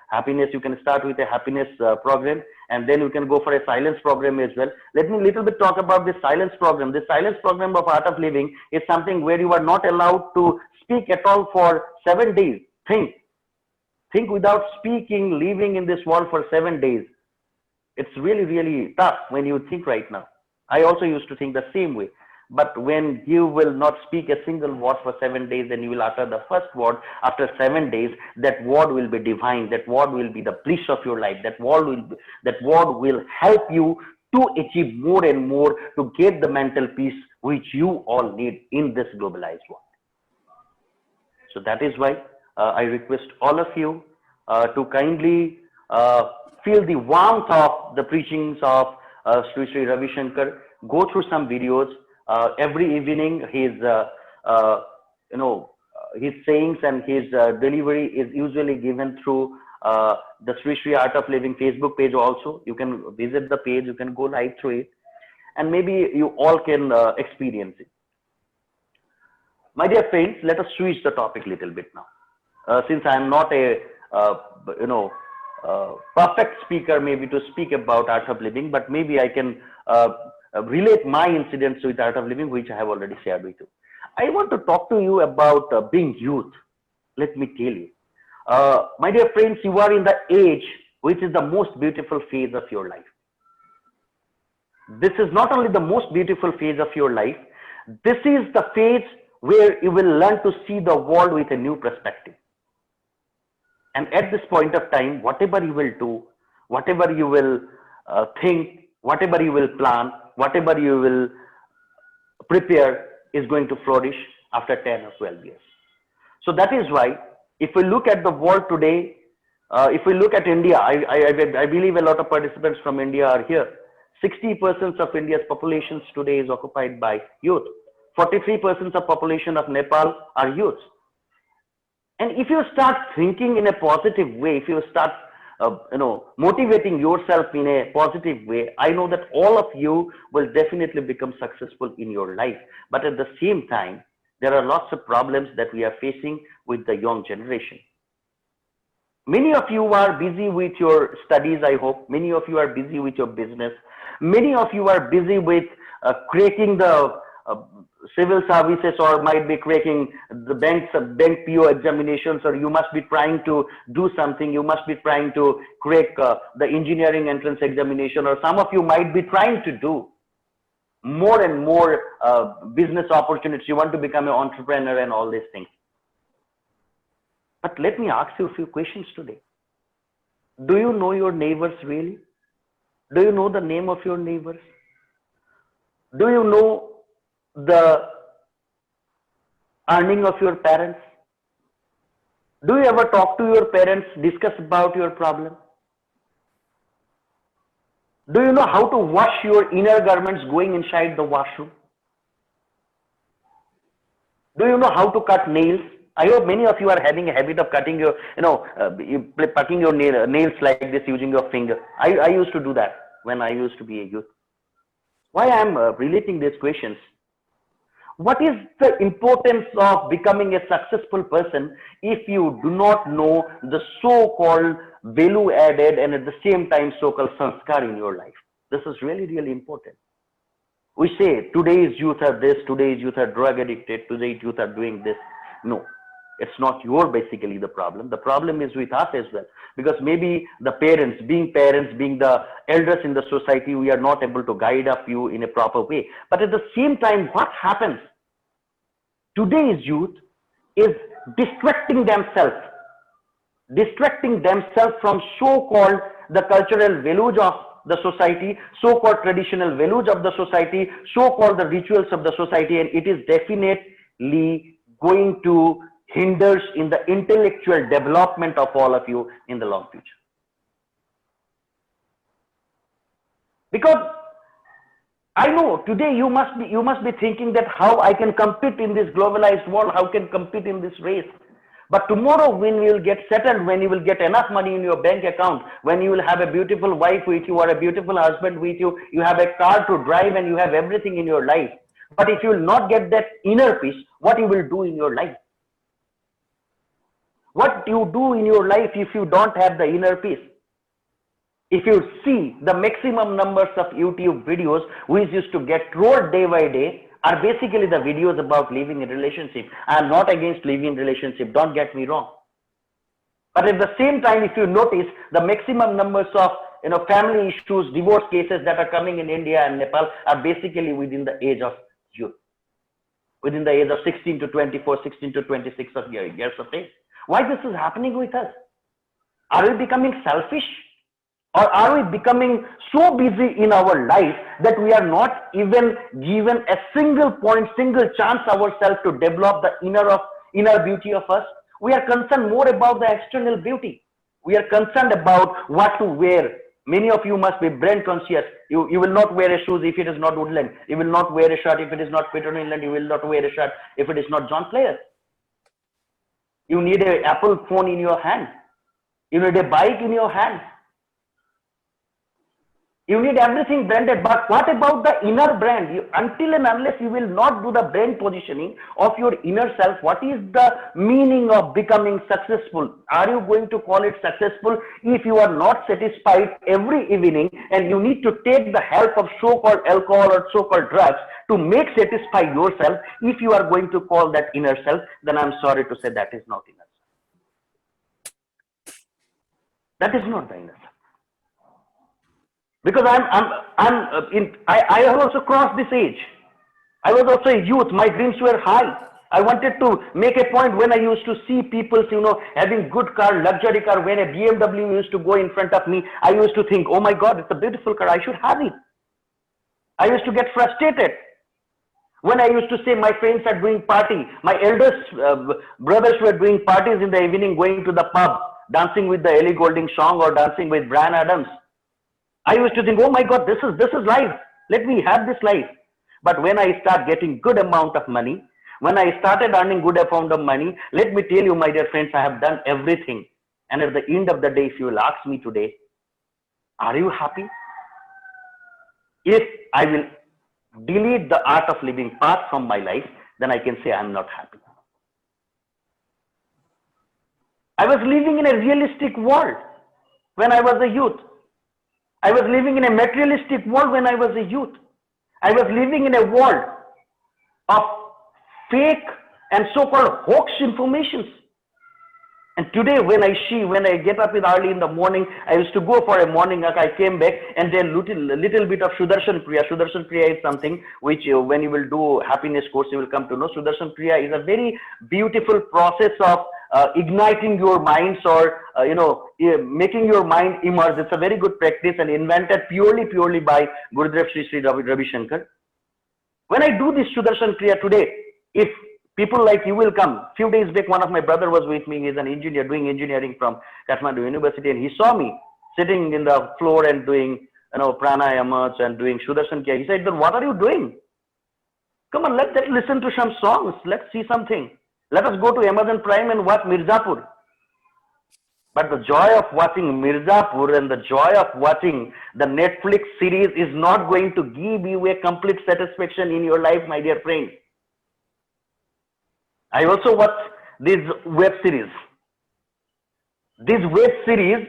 happiness, you can start with a happiness program, and then you can go for a silence program as well. Let me little bit talk about this silence program. This silence program of Art of Living is something where you are not allowed to speak at all for 7 days. Think without speaking, living in this world for 7 days. It's really, really tough when you think right now. I also used to think the same way. But when you will not speak a single word for 7 days, then you will utter the first word after 7 days, that word will be divine. That word will be the bliss of your life. That word will help you to achieve more and more, to get the mental peace which you all need in this globalized world. So that is why I request all of you to kindly feel the warmth of the preachings of Sri Ravi Shankar. Go through some videos. Every evening his his sayings and his delivery is usually given through the Sri Art of Living Facebook page also. You can visit the page, you can go live through it, and maybe you all can experience it. My dear friends, let us switch the topic a little bit now. Since I am not a perfect speaker maybe to speak about Art of Living, but maybe I can relate my incidents with Art of Living, which I have already shared with you. I want to talk to you about being youth. Let me tell you. My dear friends, you are in the age which is the most beautiful phase of your life. This is not only the most beautiful phase of your life, this is the phase where you will learn to see the world with a new perspective. And at this point of time, whatever you will do, whatever you will think, whatever you will plan, whatever you will prepare is going to flourish after 10 or 12 years. So that is why, if we look at the world today, if we look at India, I believe a lot of participants from India are here. 60% of India's population today is occupied by youth. 43% of population of Nepal are youths. And if you start thinking in a positive way, if you start motivating yourself in a positive way, I know that all of you will definitely become successful in your life. But at the same time, there are lots of problems that we are facing with the young generation. Many of you are busy with your studies, I hope. Many of you are busy with your business. Many of you are busy with cracking the civil services, or might be cracking the bank PO examinations, or you must be trying to do something. You must be trying to crack the engineering entrance examination, or some of you might be trying to do more and more business opportunities. You want to become an entrepreneur and all these things. But let me ask you a few questions today. Do you know your neighbors really? Do you know the name of your neighbors? Do you know the earning of your parents? Do you ever talk to your parents, discuss about your problem? Do you know how to wash your inner garments going inside the washroom? Do you know how to cut nails? I hope many of you are having a habit of cutting your, plucking your nails like this using your finger. I used to do that when I used to be a youth. Why I am relating these questions? What is the importance of becoming a successful person if you do not know the so-called value added and at the same time so-called sanskar in your life? This is really, really important. We say today's youth are this, today's youth are drug addicted, today's youth are doing this. No, it's not basically the problem. The problem is with us as well, because maybe the parents, being the elders in the society, we are not able to guide up you in a proper way. But at the same time, what happens? Today's youth is distracting themselves from so-called the cultural values of the society, so-called traditional values of the society, so-called the rituals of the society, and it is definitely going to hinder in the intellectual development of all of you in the long future. Because I know today you must be thinking that how I can compete in this globalized world, how can compete in this race. But tomorrow, when you will get settled, when you will get enough money in your bank account, when you will have a beautiful wife with you or a beautiful husband with you, you have a car to drive and you have everything in your life. But if you will not get that inner peace, what you will do in your life? What you do in your life if you don't have the inner peace? If you see the maximum numbers of YouTube videos which used to get trolled day by day are basically the videos about living in relationship. I am not against living in relationship, don't get me wrong. But at the same time, if you notice the maximum numbers of family issues, divorce cases that are coming in India and Nepal are basically within the age of youth. Within the age of 16 to 24, 16 to 26 years of age. Why this is happening with us? Are we becoming selfish? Or are we becoming so busy in our life that we are not even given a single chance ourselves to develop the inner beauty of us? We are concerned more about the external beauty. We are concerned about what to wear. Many of you must be brand conscious. You will not wear a shoes if it is not Woodland. You will not wear a shirt if it is not Peter Inland. You will not wear a shirt if it is not John Player. You need an Apple phone in your hand. You need a bike in your hand. You need everything branded, but what about the inner brand? Until and unless you will not do the brand positioning of your inner self, what is the meaning of becoming successful? Are you going to call it successful if you are not satisfied every evening and you need to take the help of so-called alcohol or so-called drugs to make satisfy yourself? If you are going to call that inner self, then I'm sorry to say that is not inner self. That is not the inner self. Because I have also crossed this age. I was also a youth. My dreams were high. I wanted to make a point when I used to see people, having good car, luxury car. When a BMW used to go in front of me, I used to think, oh my God, it's a beautiful car. I should have it. I used to get frustrated. When I used to say my friends are doing party, my eldest brothers were doing parties in the evening, going to the pub, dancing with the Ellie Goulding song or dancing with Bryan Adams. I used to think, oh my God, this is life. Let me have this life. But when I start getting good amount of money, when I started earning good amount of money, let me tell you, my dear friends, I have done everything. And at the end of the day, if you will ask me today, are you happy? If I will delete the art of living part from my life, then I can say I'm not happy. I was living in a realistic world when I was a youth. I was living in a materialistic world when I was a youth. I was living in a world of fake and so-called hoax informations. And today when I get up early in the morning, I used to go for a morning walk. I came back and then little bit of Sudarshan Kriya. Sudarshan Kriya is something which when you will do happiness course, you will come to know. Sudarshan Kriya is a very beautiful process of igniting your minds or making your mind immerse. It's a very good practice and invented purely by Gurudev Sri Ravi Shankar. When I do this Sudarshan Kriya today, if people like you will come, few days back one of my brother was with me. He's an engineer doing engineering from Kathmandu University, and he saw me sitting in the floor and doing pranayamas and doing Sudarshan Kriya. He said, "Then what are you doing? Come on, let's listen to some songs. Let's see something. Let us go to Amazon Prime and watch Mirzapur." But the joy of watching Mirzapur and the joy of watching the Netflix series is not going to give you a complete satisfaction in your life, my dear friends. I also watch these web series. These web series,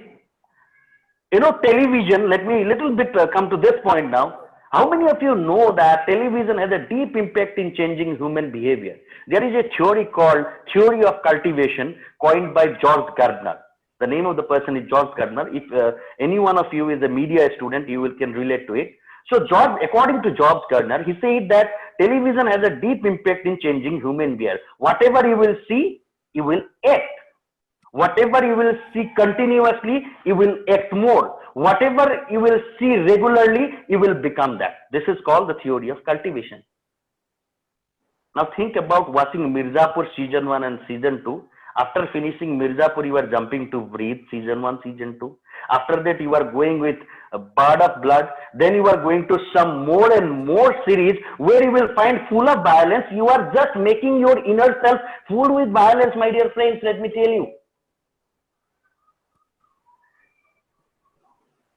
television, let me little bit come to this point now. How many of you know that television has a deep impact in changing human behavior? There is a theory called theory of cultivation coined by George Gardner. The name of the person is George Gardner. If any one of you is a media student, you can relate to it. So according to George Gardner, he said that television has a deep impact in changing human behavior. Whatever you will see, you will act. Whatever you will see continuously, you will act more. Whatever you will see regularly, you will become that. This is called the theory of cultivation. Now think about watching Mirzapur season 1 and season 2. After finishing Mirzapur, you are jumping to Breathe season 1, season 2. After that, you are going with Bard of Blood. Then you are going to some more and more series where you will find full of violence. You are just making your inner self full with violence, my dear friends, let me tell you.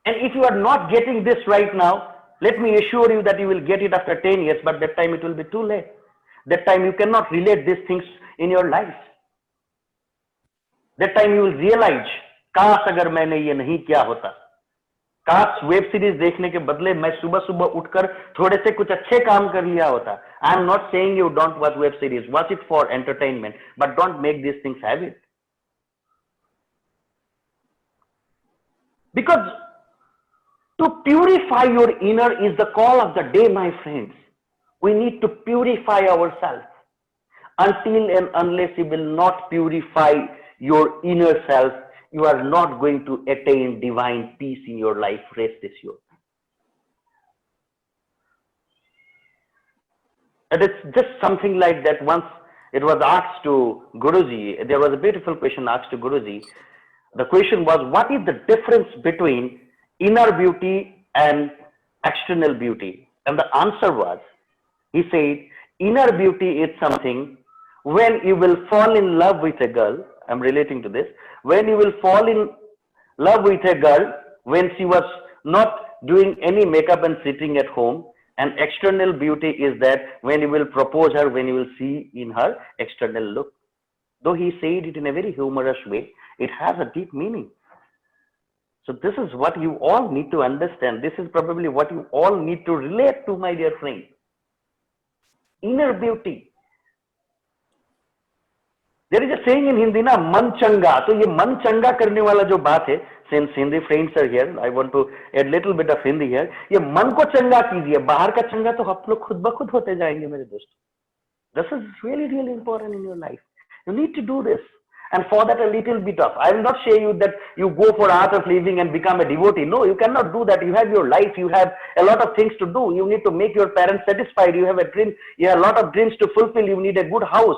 And if you are not getting this right now, let me assure you that you will get it after 10 years, but that time it will be too late. That time you cannot relate these things in your life. That time you will realize, काश अगर मैंने ये नहीं किया होता, काश web series देखने के बदले मैं सुबह सुबह उठकर थोड़े से कुछ अच्छे काम कर लिया होता. I am not saying you don't watch web series, watch it for entertainment, but don't make these things habit. Because to purify your inner is the call of the day, my friends. We need to purify ourselves. Until and unless you will not purify your inner self, you are not going to attain divine peace in your life. Rest assured. And it's just something like that. Once it was asked to Guruji, there was a beautiful question asked to Guruji. The question was, what is the difference between inner beauty and external beauty? And the answer was, he said, inner beauty is something when you will fall in love with a girl. I'm relating to this. When you will fall in love with a girl, when she was not doing any makeup and sitting at home. And external beauty is that when you will propose her, when you will see in her external look. Though he said it in a very humorous way, it has a deep meaning. So this is what you all need to understand. This is probably what you all need to relate to, my dear friend. Inner beauty. There is a saying in Hindi na, man changa. So ये मन चंगा करने वाला जो बात है, since Hindi friends are here, I want to add little bit of Hindi here. ये मन को चंगा कीजिए, बाहर का चंगा तो आप लोग खुद ब खुद होते जाएंगे मेरे दोस्त. This is really, really important in your life. You need to do this. And for that a little bit of, I will not say you that you go for art of living and become a devotee. No, you cannot do that. You have your life. You have a lot of things to do. You need to make your parents satisfied. You have a dream. You have a lot of dreams to fulfill. You need a good house.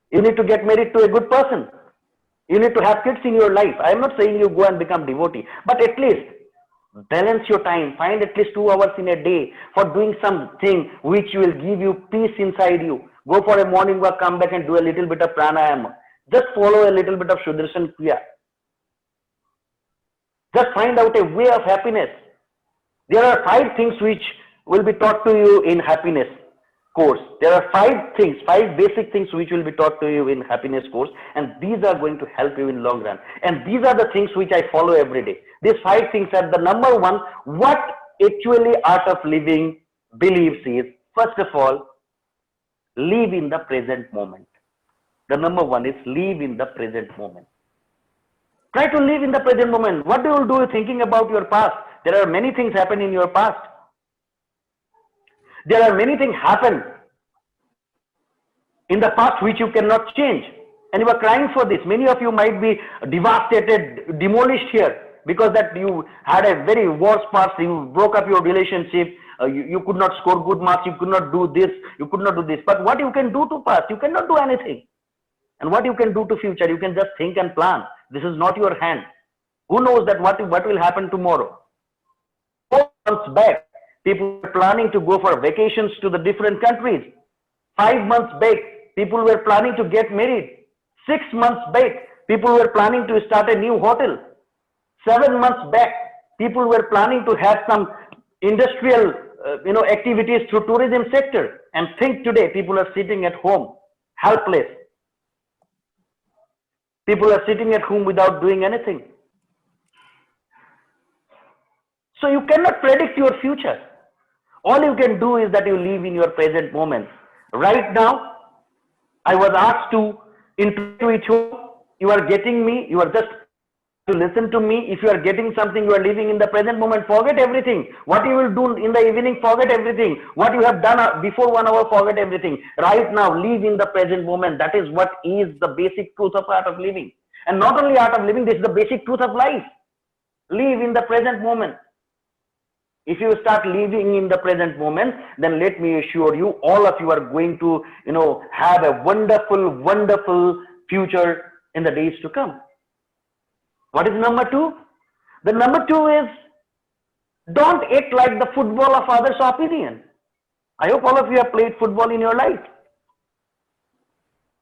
You need to get married to a good person. You need to have kids in your life. I am not saying you go and become devotee, but at least balance your time. Find at least 2 hours in a day for doing something which will give you peace inside you. Go for a morning walk, come back and do a little bit of pranayama. Just follow a little bit of Sudarshan Kriya. Just find out a way of happiness. There are 5 things which will be taught to you in happiness course. There are 5 things, 5 basic things which will be taught to you in happiness course, and these are going to help you in long run. And these are the things which I follow every day. These 5 things are the number 1, what actually art of living believes is, first of all, live in the present moment. The number 1 is live in the present moment. Try to live in the present moment. What do you do thinking about your past? There are many things happen in your past. There are many things happen in the past which you cannot change. And you are crying for this. Many of you might be devastated, demolished here because that you had a very worse past. You broke up your relationship. You could not score good marks. You could not do this. You could not do this. But what you can do to past? You cannot do anything. And what you can do to future? You can just think and plan. This is not your hand. Who knows that what will happen tomorrow? 4 months back, people were planning to go for vacations to the different countries. 5 months back, people were planning to get married. 6 months back, people were planning to start a new hotel. 7 months back, people were planning to have some industrial activities through tourism sector. And think today, people are sitting at home, helpless. People are sitting at home without doing anything. So you cannot predict your future. All you can do is that you live in your present moment. Right now, I was asked to interview each one. You are getting me. You are just to listen to me. If you are getting something, you are living in the present moment. Forget everything. What you will do in the evening, forget everything. What you have done before 1 hour, forget everything. Right now, live in the present moment. That is what is the basic truth of art of living. And not only art of living, this is the basic truth of life. Live in the present moment. If you start living in the present moment, then let me assure you, all of you are going to, have a wonderful, wonderful future in the days to come. What is number 2? The number 2 is, don't act like the football of others' opinion. I hope all of you have played football in your life.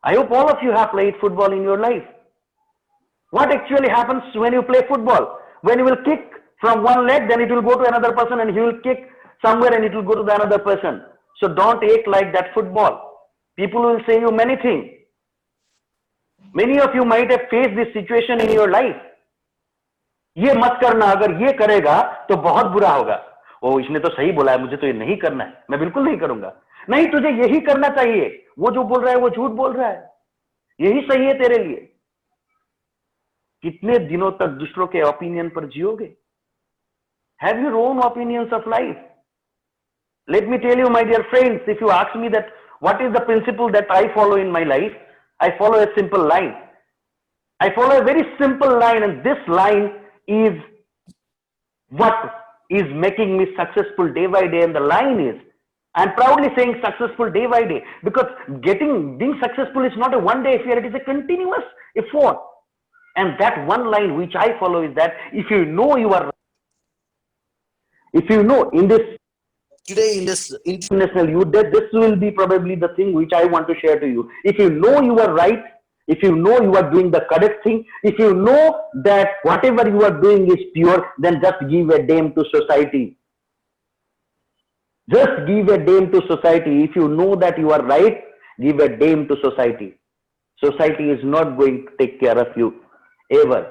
I hope all of you have played football in your life. What actually happens when you play football? When you will kick from one leg, then it will go to another person, and he will kick somewhere and it will go to the another person. So don't act like that football. People will say you many things. Many of you might have faced this situation in your life. ये मत करना, अगर ये करेगा तो बहुत बुरा होगा. ओ इसने तो सही बोला है, मुझे तो ये नहीं करना है, मैं बिल्कुल नहीं करूंगा. नहीं, तुझे यही करना चाहिए. वो जो बोल रहा है वो झूठ बोल रहा है. यही सही है तेरे लिए. कितने दिनों तक दूसरों के ओपिनियन पर जियोगे? Have your own opinions of life. Let me tell you, my dear friends, if you ask me that what is the principle that I follow in my life, I follow a simple line. I follow a very simple line, and this line is what is making me successful day by day. And the line is, I'm proudly saying successful day by day, because being successful is not a one-day affair, it is a continuous effort. And that one line which I follow is that if you know you are, if you know in this today in this international youth, that this will be probably the thing which I want to share to you. If you know you are right, if you know you are doing the correct thing, if you know that whatever you are doing is pure, then just give a damn to society. Just give a damn to society. If you know that you are right, give a damn to society. Society is not going to take care of you ever.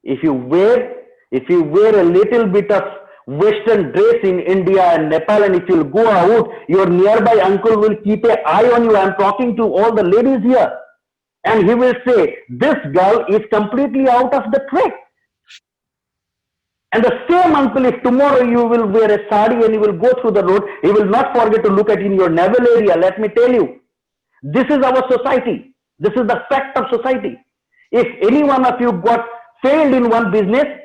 If you wear a little bit of Western dress in India and Nepal, and if you go out, your nearby uncle will keep an eye on you. I'm talking to all the ladies here, and he will say, this girl is completely out of the track. And the same uncle, if tomorrow you will wear a sari and you will go through the road, he will not forget to look at in your navel area. Let me tell you, this is our society. This is the fact of society. If any one of you got failed in one business,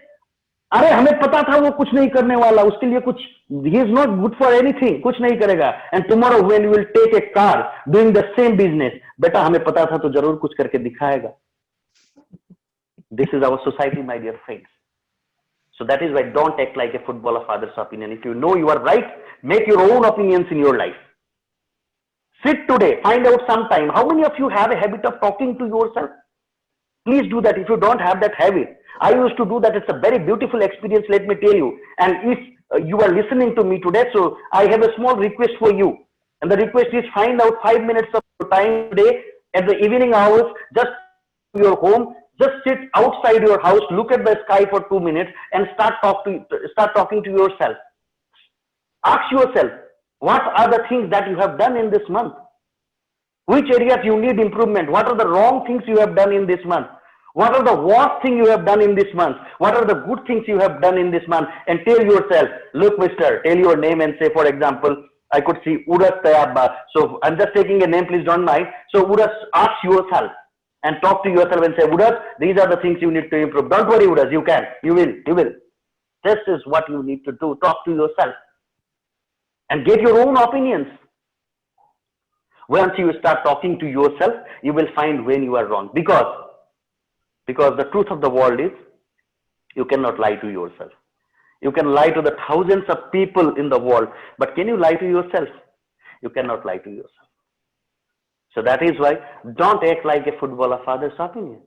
अरे हमें पता था वो कुछ नहीं करने वाला, उसके लिए कुछ, he is not good for anything, कुछ नहीं करेगा. And tomorrow when you will take a car doing the same business, बेटा हमें पता था तो जरूर कुछ करके दिखाएगा. This is our society, my dear friends. So that is why don't act like a football of others' opinion. If you know you are right, make your own opinions in your life. Sit today, find out sometime. How many of you have a habit of talking to yourself? Please do that. If you don't have that habit, I used to do that. It's a very beautiful experience, let me tell you. And if you are listening to me today, so I have a small request for you. And the request is, find out 5 minutes of your time today at the evening hours, just your home, just sit outside your house, look at the sky for 2 minutes and start talking to yourself. Ask yourself, what are the things that you have done in this month? Which areas you need improvement? What are the wrong things you have done in this month? What are the worst things you have done in this month? What are the good things you have done in this month? And tell yourself, look, mister, tell your name and say, for example, I could see Uras Tayabba. So I'm just taking a name, please don't mind. So Uras, ask yourself and talk to yourself and say, Uras, these are the things you need to improve. Don't worry, Uras, you can, you will. This is what you need to do. Talk to yourself and get your own opinions. Once you start talking to yourself, you will find when you are wrong. Because the truth of the world is, you cannot lie to yourself. You can lie to the thousands of people in the world, but can you lie to yourself? You cannot lie to yourself. So that is why, don't act like a football of others' opinion.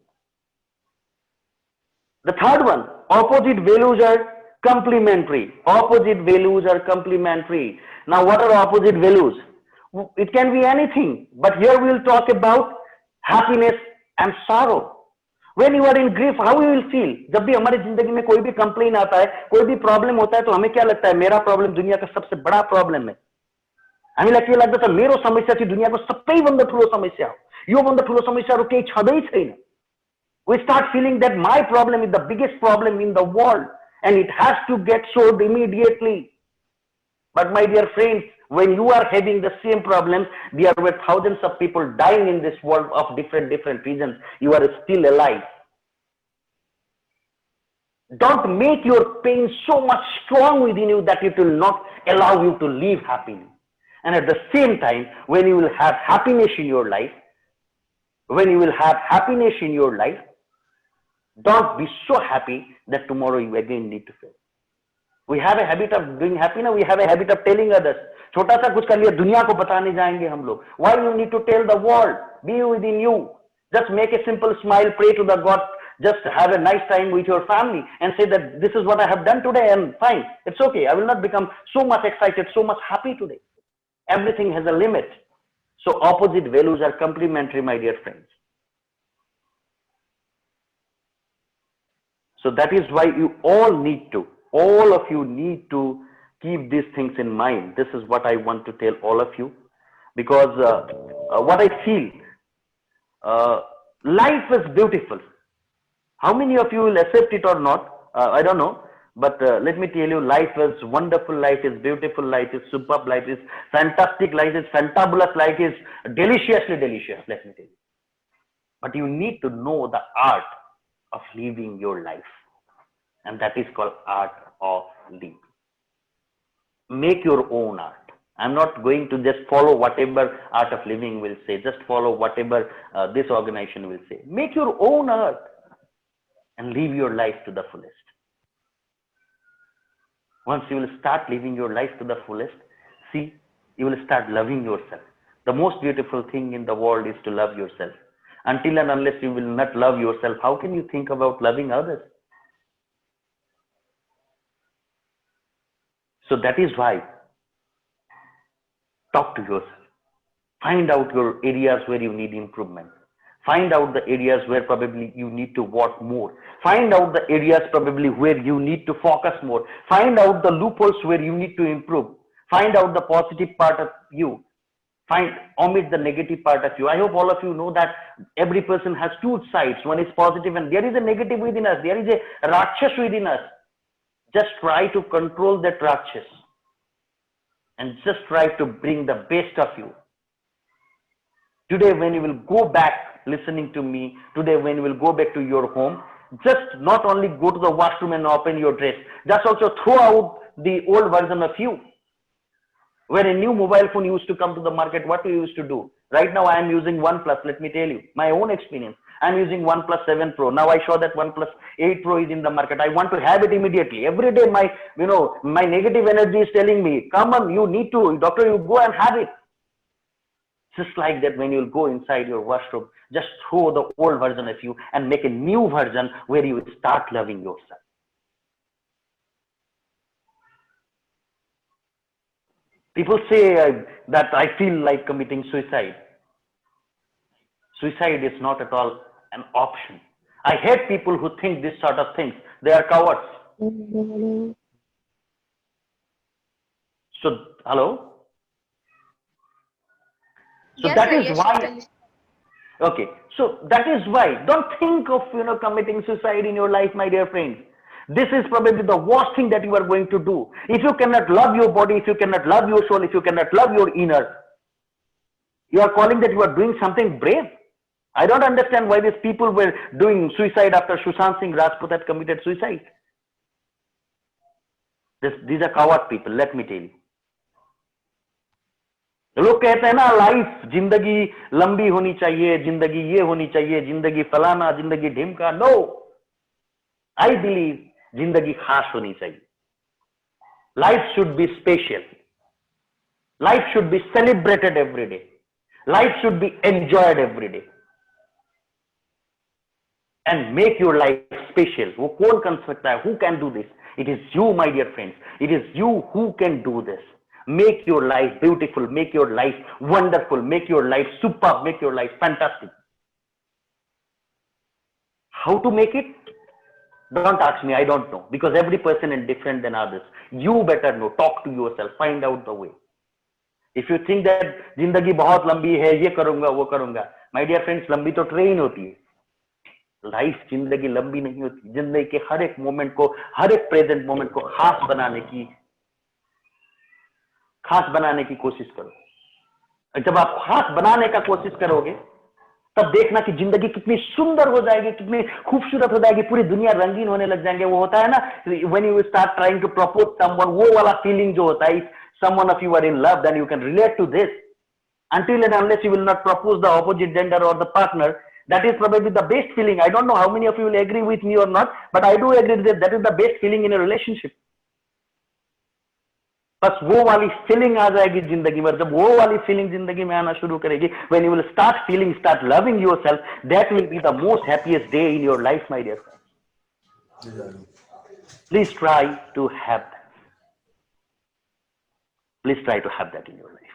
The third one, opposite values are complementary. Opposite values are complementary. Now, what are opposite values? It can be anything, but here we will talk about happiness and sorrow. When you are in grief, how you will feel? जब भी हमारी जिंदगी में कोई भी complain आता है, कोई भी प्रॉब्लम होता है, तो हमें क्या लगता है? मेरा प्रॉब्लम दुनिया का सबसे बड़ा प्रॉब्लम है. हमें लगता है मेरो समस्या चाहिँ दुनियाको सबैभन्दा ठुलो समस्या हो. यो भन्दा ठुलो समस्याहरु केही छँदै छैन. We start feeling that my problem is the biggest problem in the world and it has to get solved immediately. But my dear friends, when you are having the same problems, there were thousands of people dying in this world of different reasons. You are still alive. Don't make your pain so much strong within you that it will not allow you to live happily. And at the same time, when you will have happiness in your life, don't be so happy that tomorrow you again need to fail. We have a habit of doing happy now. We have a habit of telling others. छोटा सा कुछ कर लिया, दुनिया को बताने जाएंगे हम लोग. Why you need to tell the world? Be within you. Just make a simple smile, pray to the God. Just have a nice time with your family and say that this is what I have done today and fine. It's okay. I will not become so much excited, so much happy today. Everything has a limit. So opposite values are complementary, my dear friends. So that is why all of you need to keep these things in mind. This is what I want to tell all of you, because what I feel, life is beautiful. How many of you will accept it or not? I don't know, but let me tell you, life is wonderful, life is beautiful, life is superb, life is fantastic, life is fantabulous, life is deliciously delicious, let me tell you. But you need to know the art of living your life, and that is called art of living. Make your own art. I'm not going to just follow whatever art of living will say, just follow whatever this organization will say. Make your own art and live your life to the fullest. Once you will start living your life to the fullest, see, you will start loving yourself. The most beautiful thing in the world is to love yourself. Until and unless you will not love yourself, how can you think about loving others? So that is why, talk to yourself. Find out your areas where you need improvement. Find out the areas where probably you need to work more. Find out the areas probably where you need to focus more. Find out the loopholes where you need to improve. Find out the positive part of you. Omit the negative part of you. I hope all of you know that every person has two sides. One is positive and there is a negative within us. There is a Rakshas within us. Just try to control that Rakshas. And just try to bring the best of you. Today when you will go back listening to me, today when you will go back to your home, just not only go to the washroom and open your dress, just also throw out the old version of you. When a new mobile phone used to come to the market, what we used to do? Right now I am using OnePlus, let me tell you, my own experience. I am using OnePlus 7 Pro. Now I saw that OnePlus 8 Pro is in the market. I want to have it immediately. Every day my negative energy is telling me, come on, you need to, doctor, you go and have it. Just like that, when you'll go inside your washroom, just throw the old version of you and make a new version where you will start loving yourself. People say that I feel like committing suicide. Suicide is not at all an option. I hate people who think this sort of things. They are cowards. So, hello? So Yes, that sir. is Yes, why. Shantanu. Okay, so that is why. Don't think of committing suicide in your life, my dear friends. This is probably the worst thing that you are going to do. If you cannot love your body, if you cannot love your soul, if you cannot love your inner, you are calling that you are doing something brave. I don't understand why these people were doing suicide after Sushant Singh Rajput had committed suicide. These are coward people, let me tell you. लोग कहते हैं ना, life जिंदगी लंबी होनी चाहिए, जिंदगी ये होनी चाहिए, जिंदगी फलाना, जिंदगी ढिमका. नो, आई बिलीव जिंदगी खास होनी चाहिए. Life should be special. Life should be celebrated every day. Life should be enjoyed every day. And make your life special. वो कौन कर सकता है? Who can do this? It is you, my dear friends. It is you who can do this. Make your life beautiful, make your life wonderful, make your life superb, make your life fantastic. How to make it? Don't ask me, I don't know, because every person is different than others. You better know. Talk to yourself, find out the way. If you think that जिंदगी बहुत लंबी है, ये करूंगा वो करूंगा, my dear friends, लंबी तो ट्रेन होती है. लाइफ जिंदगी लंबी नहीं होती. जिंदगी के हर एक मोमेंट को, हर एक प्रेजेंट मोमेंट को खास बनाने की कोशिश करो. जब आप खास बनाने का कोशिश करोगे, तब देखना कि जिंदगी कितनी सुंदर हो जाएगी, कितनी खूबसूरत हो जाएगी, पूरी दुनिया रंगीन होने लग जाएंगे. वो होता है ना, when you start trying to propose someone, वो वाला फीलिंग जो होता है, if someone of you are in love, then you can relate to this. Until and unless you will not propose the opposite gender or the partner, that is probably the best feeling. I don't know how many of you will agree with me or not, but I do agree that that is the best feeling in a relationship. बस वो वाली feeling आ जाएगी जिंदगी में. जब वो वाली feeling जिंदगी में आना शुरू करेगी, when you will start feeling, start loving yourself, that will be the most happiest day in your life, my dear friends. Please try to have that. Please try to have that in your life.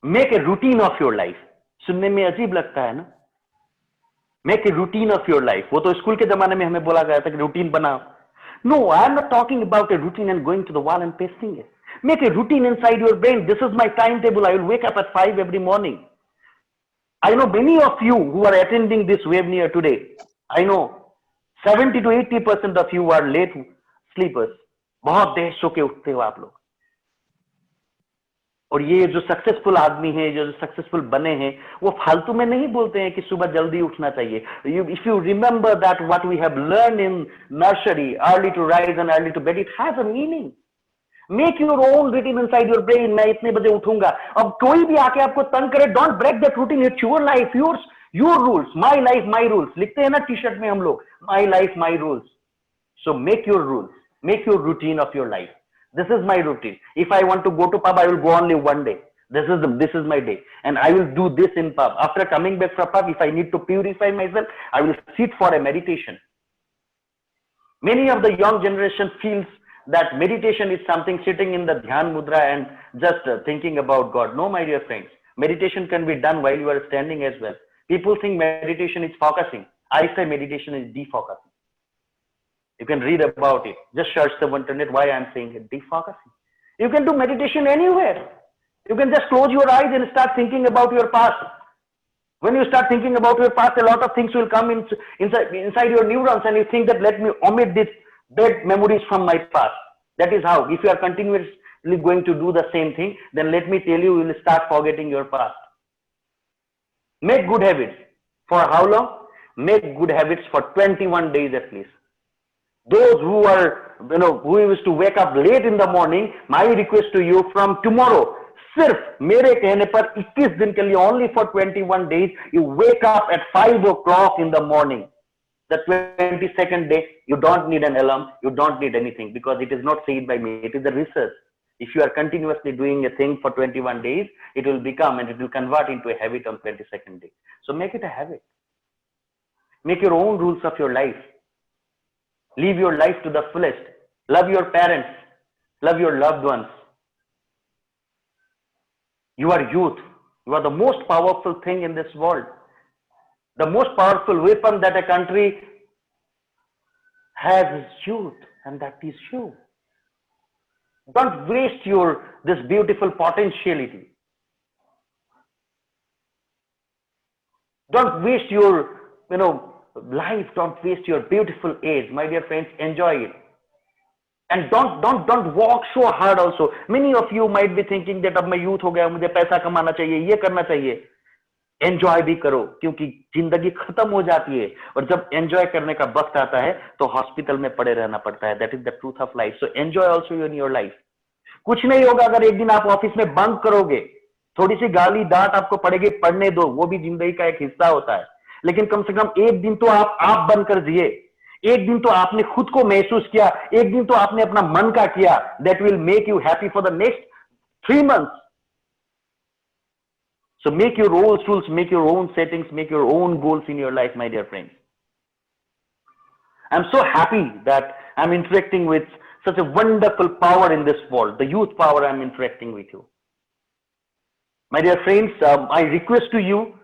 Make a routine of your life. सुनने में अजीब लगता है ना? Make a routine of your life. वो तो school के जमाने में हमें बोला गया था कि रूटीन बनाओ. No, I am not talking about a routine and going to the wall and pasting it. Make a routine inside your brain. This is my timetable. I will wake up at 5 every morning. I know many of you who are attending this webinar today. I know 70 to 80% of you are late sleepers. बहुत देर सो के उठते हो आप लोग. और ये जो successful आदमी है, जो सक्सेसफुल बने हैं, वो फालतू में नहीं बोलते हैं कि सुबह जल्दी उठना चाहिए. If you remember that what we have learned in nursery, early to rise and early to bed, it has a meaning. Make your own routine inside your brain. मैं इतने बजे उठूंगा. अब कोई भी आके आपको तंग करे, don't break that routine. It's your life, your rules. My life, my rules. लिखते हैं ना टी-शर्ट में हम लोग, my life, my rules. So make your rules. Make your routine of your life. This is my routine. If I want to go to pub, I will go only one day. This is my day, and I will do this in pub. After coming back from pub, if I need to purify myself, I will sit for a meditation. Many of the young generation feels that meditation is something sitting in the dhyan mudra and just thinking about God. No, my dear friends, meditation can be done while you are standing as well. People think meditation is focusing. I say meditation is defocusing. You can read about it. Just search the internet why I am saying it, defocusing. You can do meditation anywhere. You can just close your eyes and start thinking about your past. When you start thinking about your past, a lot of things will come inside your neurons, and you think that let me omit these bad memories from my past. That is how. If you are continuously going to do the same thing, then let me tell you, you will start forgetting your past. Make good habits. For how long? Make good habits for 21 days at least. Those who are, who used to wake up late in the morning, my request to you from tomorrow, सिर्फ मेरे कहने पर 21 दिन के लिए, only for 21 days, you wake up at 5 o'clock in the morning. The 22nd day, you don't need an alarm, you don't need anything, because it is not said by me, it is the research. If you are continuously doing a thing for 21 days, it will become and it will convert into a habit on 22nd day. So make it a habit. Make your own rules of your life. Live your life to the fullest. Love your parents. Love your loved ones. You are youth. You are the most powerful thing in this world. The most powerful weapon that a country has is youth, and that is you. Don't waste this beautiful potentiality. Don't waste your life. Don't waste your beautiful age, my dear friends. Enjoy it. And don't walk so hard also. Many of you might be thinking that अब मैं youth हो गया, मुझे पैसा कमाना चाहिए, ये करना चाहिए. Enjoy भी करो, क्योंकि जिंदगी खत्म हो जाती है, और जब enjoy करने का वक्त आता है तो हॉस्पिटल में पड़े रहना पड़ता है. That is the truth of life. So enjoy also in your life. कुछ नहीं होगा अगर एक दिन आप ऑफिस में बंक करोगे, थोड़ी सी गाली डांट आपको पड़ेगी, पढ़ने दो, वो भी जिंदगी का एक हिस्सा होता है. लेकिन कम से कम एक दिन तो आप बनकर जिए. एक दिन तो आपने खुद को महसूस किया, एक दिन तो आपने अपना मन का किया. That will make you happy for the next 3 months. So make your own rules, make your own settings, make your own goals in your life, my dear friends. I'm so happy that I'm interacting with such a wonderful power in this world, the youth power. I'm interacting with you. My dear friends, I request to you,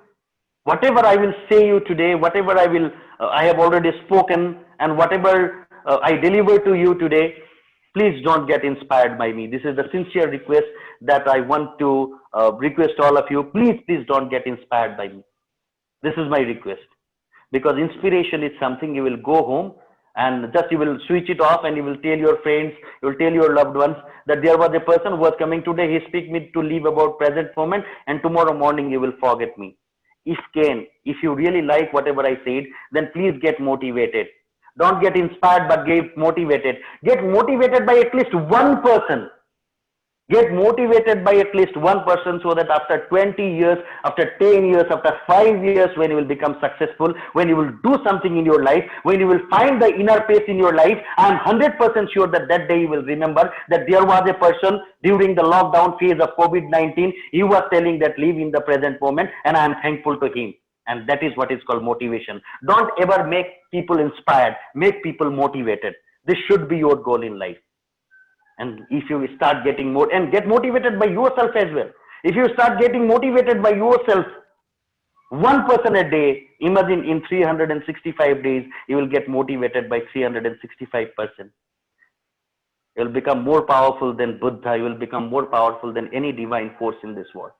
whatever I will say you today, whatever I have already spoken, and whatever I deliver to you today, please don't get inspired by me. This is the sincere request that I want to request all of you. Please don't get inspired by me. This is my request, because inspiration is something you will go home and just you will switch it off, and you will tell your friends, you will tell your loved ones that there was a person who was coming today, he speak me to live about present moment, and tomorrow morning you will forget me. If you really like whatever I said, then please get motivated. Don't get inspired, but get motivated. Get motivated by at least one person. Get motivated by at least one person, so that after 20 years, after 10 years, after 5 years, when you will become successful, when you will do something in your life, when you will find the inner peace in your life, I am 100% sure that that day you will remember that there was a person during the lockdown phase of COVID-19, he was telling that live in the present moment, and I am thankful to him. And that is what is called motivation. Don't ever make people inspired, make people motivated. This should be your goal in life. And if you start getting more, and get motivated by yourself as well. If you start getting motivated by yourself, 1% a day, imagine in 365 days, you will get motivated by 365%. You will become more powerful than Buddha. You will become more powerful than any divine force in this world.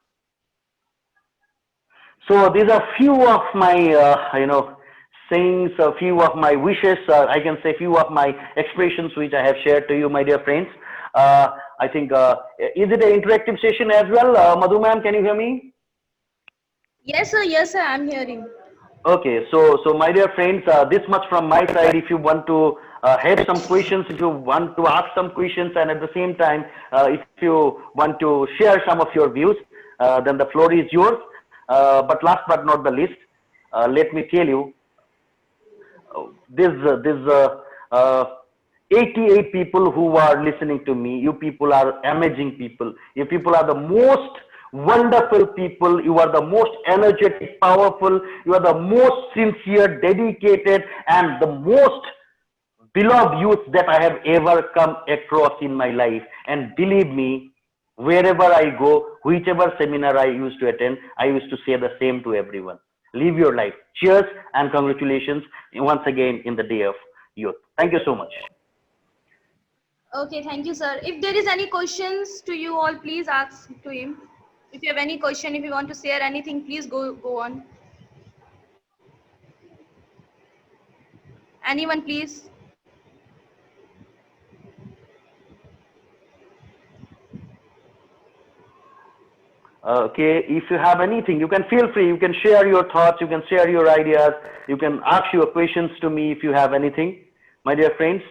So these are few of my, sayings, a few of my wishes. I can say few of my expressions which I have shared to you, my dear friends. I think, is it an interactive session as well? Madhu ma'am, can you hear me? Yes, sir, I'm hearing. Okay, so my dear friends, this much from my side. If you want to have some questions, if you want to ask some questions, and at the same time, if you want to share some of your views, then the floor is yours. But last but not the least, let me tell you, there's 88 people who are listening to me. You people are amazing people. You people are the most wonderful people. You are the most energetic, powerful. You are the most sincere, dedicated, and the most beloved youth that I have ever come across in my life. And believe me, wherever I go, whichever seminar I used to attend, I used to say the same to everyone. Live your life. Cheers and congratulations once again in the day of youth. Thank you so much. Okay, thank you, sir. If there is any questions to you all, please ask to him. If you have any question, if you want to share anything, please go on. Anyone, please. Okay, if you have anything, you can feel free. You can share your thoughts. You can share your ideas. You can ask your questions to me if you have anything, my dear friends.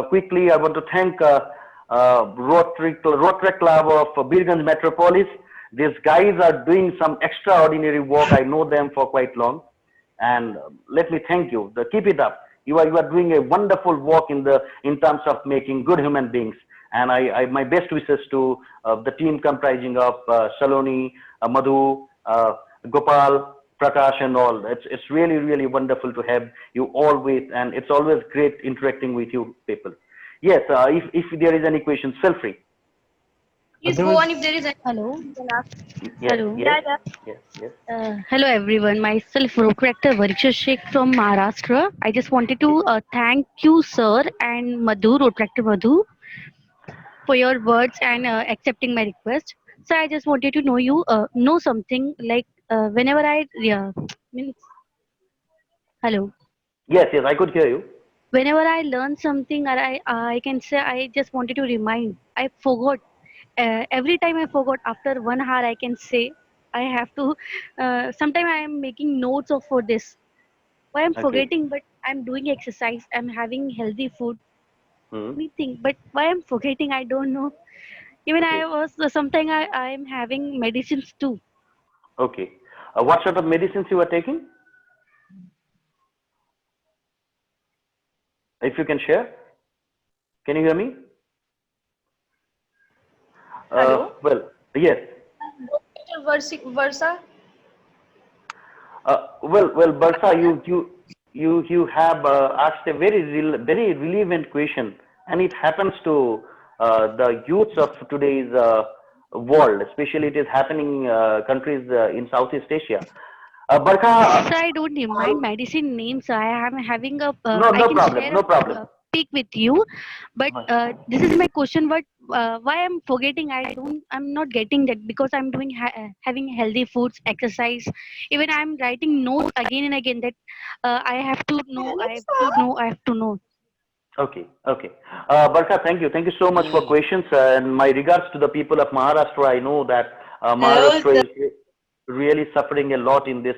Quickly, I want to thank Rotary Club of Birganj Metropolis. These guys are doing some extraordinary work. I know them for quite long, and let me thank you. Keep it up. You are doing a wonderful work in terms of making good human beings. And my best wishes to the team comprising of Saloni, Madhu, Gopal, Prakash, and all. It's really, really wonderful to have you all with, and it's always great interacting with you people. Yes, if there is any questions, feel free. Please go on if there is any. Hello. You can ask. Yes, Hello. yes, Yeah. yes. Hello everyone. Myself, road director Variksha Sheikh from Maharashtra. I just wanted to thank you, sir, and Madhu, road director Madhu, for your words and accepting my request. So I just wanted to know something like whenever I means hello. Yes, I could hear you. Whenever I learn something, or I can say I just wanted to remind. I forgot every time I forgot after 1 hour I can say I have to sometime I am making notes of for this why I'm Okay. forgetting but I'm doing exercise, I'm having healthy food, Hmm. anything, but why I'm forgetting I don't know. Even I Okay. was sometime I'm having medicines too. Okay. What sort of medicines you are taking? If you can share, can you hear me? Hello. Well, yes. Versa. Well, Barsa, you have asked a very relevant question, and it happens to the youths of today's world, especially it is happening countries in Southeast Asia. So Barka, I don't remind medicine names. I am having a I no can problem, share no a problem. pic with you, but this is my question. But why I'm forgetting? I'm not getting that because I'm doing having healthy foods, exercise. Even I'm writing notes again and again that I have to know. I have to know. I have to know. Okay. Barka, thank you so much for questions. And my regards to the people of Maharashtra. I know that Hello, Maharashtra is really suffering a lot in this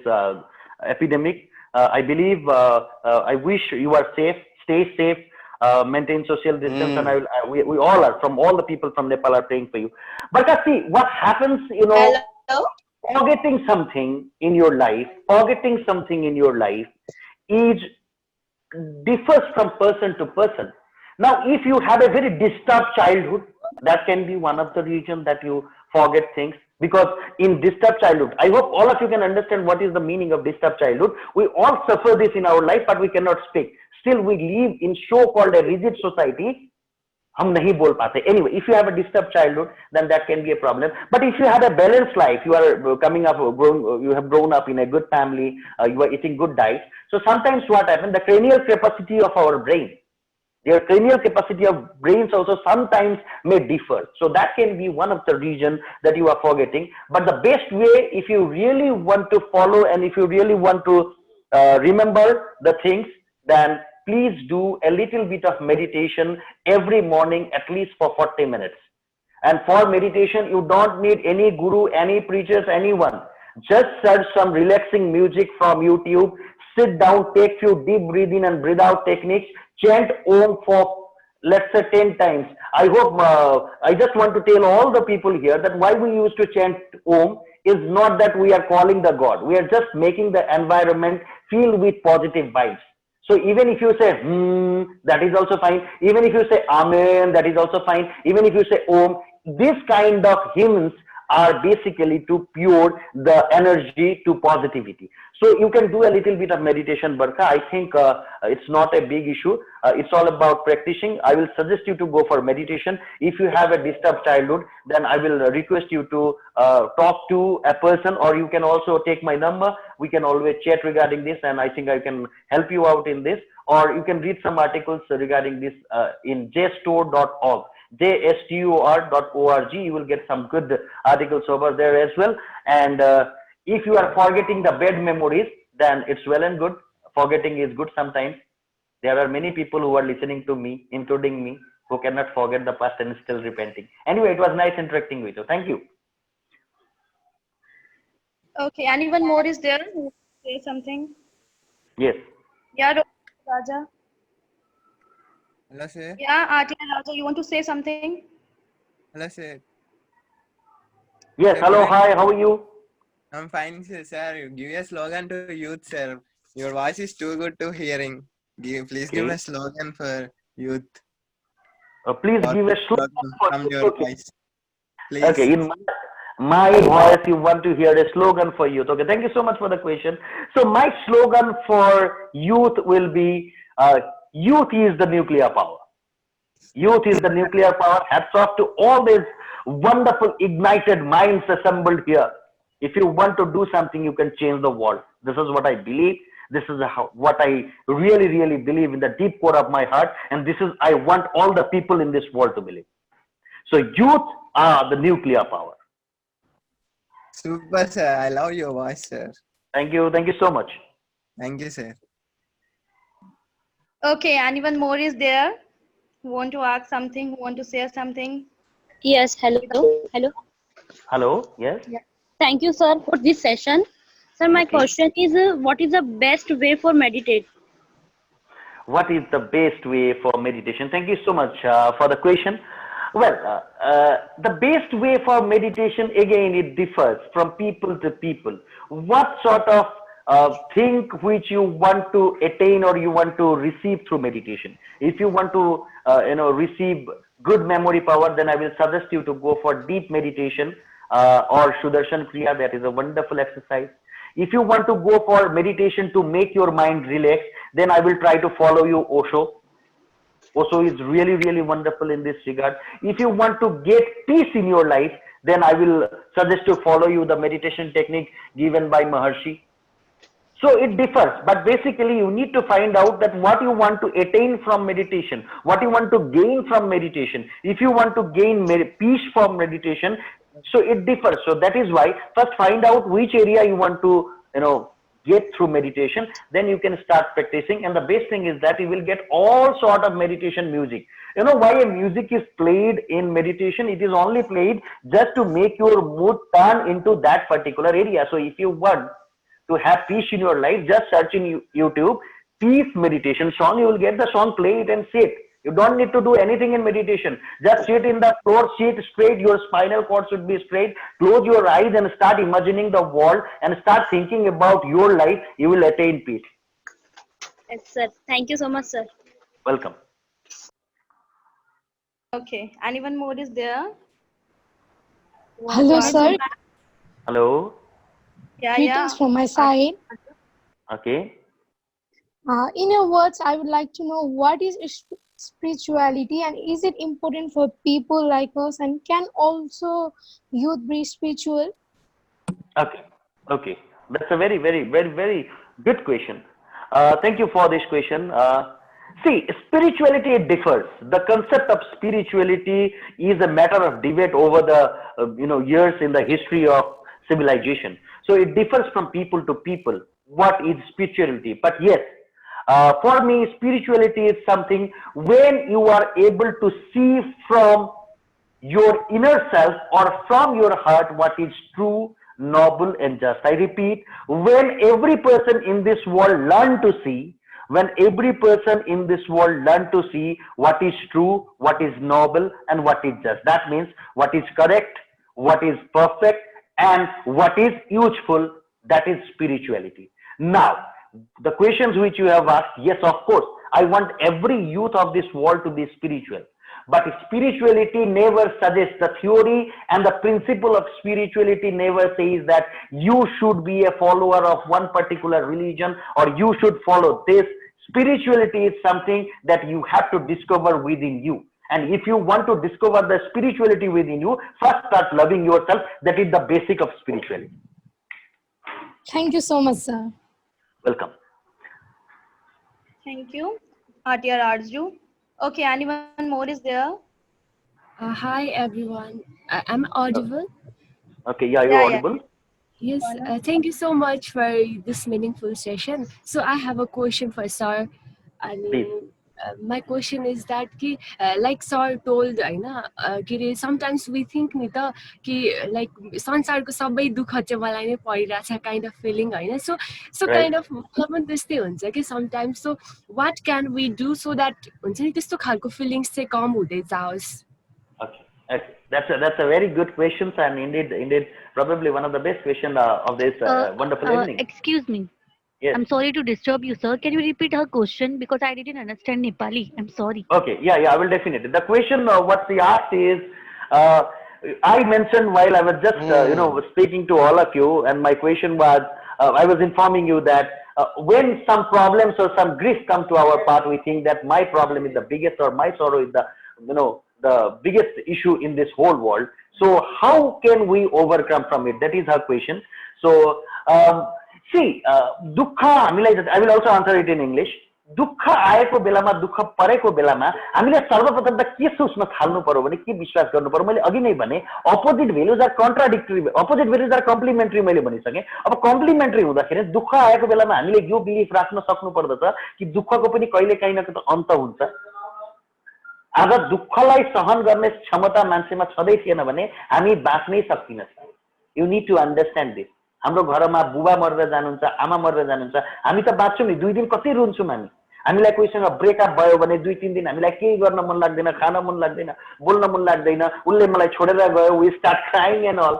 epidemic. I believe, I wish you are safe, stay safe, maintain social distance, and we all are, from all the people from Nepal are praying for you. Barka, see, what happens, hello. forgetting something in your life is differs from person to person. Now, if you have a very disturbed childhood, that can be one of the reasons that you forget things. Because in disturbed childhood, I hope all of you can understand what is the meaning of disturbed childhood. We all suffer this in our life, but we cannot speak. Still, we live in so-called a rigid society. हम नहीं बोल पाते. Anyway, if you have a disturbed childhood, then that can be a problem. But if you have a balanced life, you are coming up, you have grown up in a good family, you are eating good diet. So sometimes what happens, the cranial capacity of our brain, their cranial capacity of brains also sometimes may differ. So that can be one of the reasons that you are forgetting. But the best way, if you really want to follow and if you really want to remember the things, then please do a little bit of meditation every morning, at least for 40 minutes. And for meditation, you don't need any guru, any preachers, anyone. Just search some relaxing music from YouTube. Sit down, take few deep breathe in and breathe out techniques. Chant Om for, let's say, 10 times. I hope, I just want to tell all the people here that why we used to chant Om is not that we are calling the God. We are just making the environment filled with positive vibes. So even if you say that is also fine. Even if you say Amen, that is also fine. Even if you say Om, this kind of hymns are basically to pure the energy to positivity. So you can do a little bit of meditation, Barkha. I think it's not a big issue. It's all about practicing. I will suggest you to go for meditation. If you have a disturbed childhood, then I will request you to talk to a person, or you can also take my number. We can always chat regarding this, and I think I can help you out in this. Or you can read some articles regarding this in jstor.org. jstor.org. You will get some good articles over there as well. And if you are forgetting the bad memories, then it's well and good. Forgetting is good sometimes. There are many people who are listening to me, including me, who cannot forget the past and still repenting. Anyway, it was nice interacting with you. Thank you. Okay, anyone more is there who say something? Yes. Yeah, Raja. Hello, sir. Yeah, Arti and Raja, you want to say something? Hello, sir. Yes. Sir, Hello. can I- Hi. How are you? I'm fine, sir. Sir, give a slogan to youth, sir. Your voice is too good to hearing. Please give Okay. a slogan for youth. Please Or give a slogan for from you. your Okay. voice. Please. Okay, in my voice, you want to hear a slogan for youth. Okay, thank you so much for the question. So my slogan for youth will be, youth is the nuclear power. Youth is the nuclear power. Hats off to all these wonderful ignited minds assembled here. If you want to do something, you can change the world. This is what I believe. This is what I really, really believe in the deep core of my heart. And this is, I want all the people in this world to believe. So youth are the nuclear power. Super, sir. I love your voice, sir. Thank you. Thank you so much. Thank you, sir. Okay, anyone more is there who want to ask something, who want to say something? Yes, hello. Hello. Hello. Yes. Thank you, sir, for this session. Sir, my Okay. question is, what is the best way for meditate? What is the best way for meditation? Thank you so much for the question. Well, the best way for meditation, again, it differs from people to people. What sort of thing which you want to attain or you want to receive through meditation? If you want to, receive good memory power, then I will suggest you to go for deep meditation or Sudarshan Kriya. That is a wonderful exercise. If you want to go for meditation to make your mind relax, then I will try to follow you Osho. Osho is really, really wonderful in this regard. If you want to get peace in your life, then I will suggest to follow you the meditation technique given by Maharshi. So it differs, but basically you need to find out that what you want to attain from meditation, what you want to gain from meditation. If you want to gain peace from meditation, so it differs. So that is why first find out which area you want to, get through meditation, then you can start practicing. And the best thing is that you will get all sort of meditation music. You know why a music is played in meditation? It is only played just to make your mood turn into that particular area. So if you want to have peace in your life, just search in YouTube peace meditation song. You will get the song, play it and sit. You don't need to do anything in meditation. Just sit in the floor, sit straight. Your spinal cord should be straight. Close your eyes and start imagining the world and start thinking about your life. You will attain peace. Yes, sir. Thank you so much, sir. Welcome. Okay, anyone more is there? Hello, sir. Hello. Yeah, Greetings from my side. Okay. In your words, I would like to know what is spirituality and is it important for people like us, and can also youth be spiritual? Okay. Okay. That's a very, very, very, very good question. Thank you for this question. See, spirituality differs. The concept of spirituality is a matter of debate over the years in the history of civilization. So it differs from people to people. What is spirituality? But yes, for me, spirituality is something when you are able to see from your inner self or from your heart what is true, noble, and just. I repeat, when every person in this world learn to see, when every person in this world learn to see what is true, what is noble, and what is just. That means what is correct, what is perfect, and what is useful. That is spirituality. Now, the questions which you have asked, yes, of course, I want every youth of this world to be spiritual. But spirituality never suggests, the theory and the principle of spirituality never says that you should be a follower of one particular religion or you should follow this. Spirituality is something that you have to discover within you. And if you want to discover the spirituality within you, first start loving yourself. That is the basic of spirituality. Thank you so much, sir. Welcome. Thank you, Atya Arju. Okay, anyone more is there? Hi everyone. I'm audible. Okay, yeah, you're Yeah. audible. Yes. Thank you so much for this meaningful session. So I have a question for sir. Please. My question is that like sir told, sometimes we think ni ta like संसारको सबै दुःख चाहिँ मलाई नै परिरहेछ kind of feeling Hahn. So Right. kind of मतलब पनि त्यस्तै हुन्छ कि sometimes. So what can we do so that हुन्छ नि त्यस्तो खालको feelings चाहिँ कम हुँदै जाओस्? Okay. That's a very good question, and indeed, probably one of the best questions of this wonderful evening. Excuse me. Yes. I'm sorry to disturb you, sir. Can you repeat her question because I didn't understand Nepali? I'm sorry. Okay. Yeah. I will definitely. The question what she asked is, I mentioned while I was just speaking to all of you, and my question was, I was informing you that when some problems or some grief come to our path, we think that my problem is the biggest or my sorrow is the biggest issue in this whole world. So how can we overcome from it? That is her question. So see, dukha, I will also answer it in English. दुःख आएको बेलामा दुःख परेको बेलामा हामीले सर्वप्रथम त के सोच्न थाल्नु पर्यो भने के विश्वास गर्नु पर्यो मैले अघि नै भने opposite values are contradictory opposite values are complementary मैले भनिसकेँ अब कम्प्लिमेन्टरी हुँदाखेरि दुःख आएको बेलामा हामीले यो बिलिफ राख्न सक्नु पर्दछ कि दुःखको पनि कहिले काहीँ न कहीँ अन्त हुन्छ आज दुःखलाई सहन गर्ने क्षमता मान्छेमा छँदै थिएन भने हामी बाँच्नै सक्दिनौँ you need to understand this हाम्रो घरमा बुबा मरेर जानुहुन्छ आमा मरेर जानुहुन्छ हामी त बाँच्छौँ नि 2 दिन कति रुन्छौँ हामीलाई कोहीसँग ब्रेकअप भयो भने 2-3 दिन हामीलाई केही गर्न मन लाग्दैन खान मन लाग्दैन बोल्न मन लाग्दैन उनले मलाई छोडेर गयो we start crying and all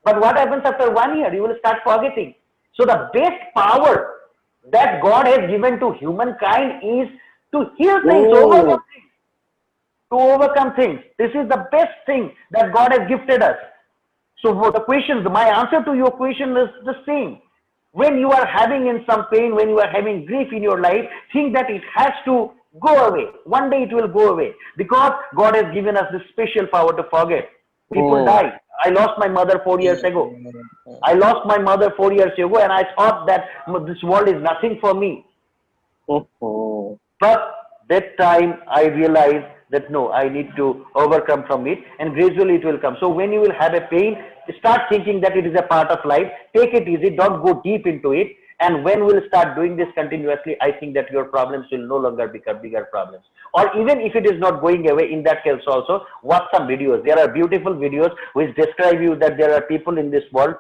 but what happens after 1 year you will start forgetting so the best power that God has given to humankind is to heal things overcome things. This is the best thing that God has gifted us. So for the questions, my answer to your question is the same. When you are having in some pain, when you are having grief in your life, think that it has to go away. One day it will go away because God has given us this special power to forget. People die. I lost my mother 4 years ago. And I thought that this world is nothing for me. But that time I realized that no, I need to overcome from it, and gradually it will come. So when you will have a pain, start thinking that it is a part of life. Take it easy, don't go deep into it. And when we'll start doing this continuously, I think that your problems will no longer become bigger problems. Or even if it is not going away, in that case also, watch some videos. There are beautiful videos which describe you that there are people in this world.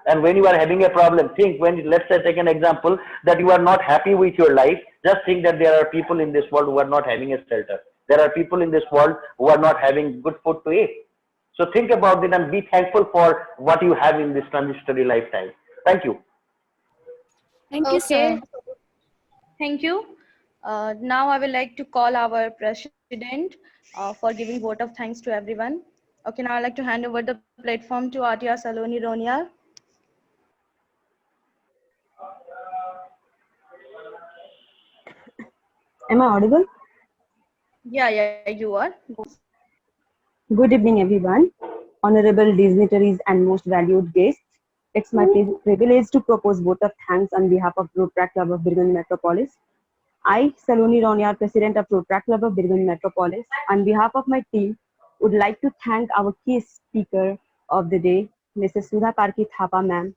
And when you are having a problem, think when, let's say, take an example that you are not happy with your life, just think that there are people in this world who are not having a shelter. There are people in this world who are not having good food to eat. So think about it and be thankful for what you have in this transitory lifetime. Thank you. Thank you, sir. Thank you. Now I would like to call our president for giving vote of thanks to everyone. Okay, now I'd like to hand over the platform to Atya Saloni Roniar. Am I audible? Yeah, you are. Good evening, everyone. Honorable dignitaries and most valued guests. It's my privilege to propose vote of thanks on behalf of Rotaract Club of Birgunj Metropolis. I, Saloni Roniar, President of Rotaract Club of Birgunj Metropolis, on behalf of my team, would like to thank our key speaker of the day, Mrs. Sudha Karki Thapa ma'am,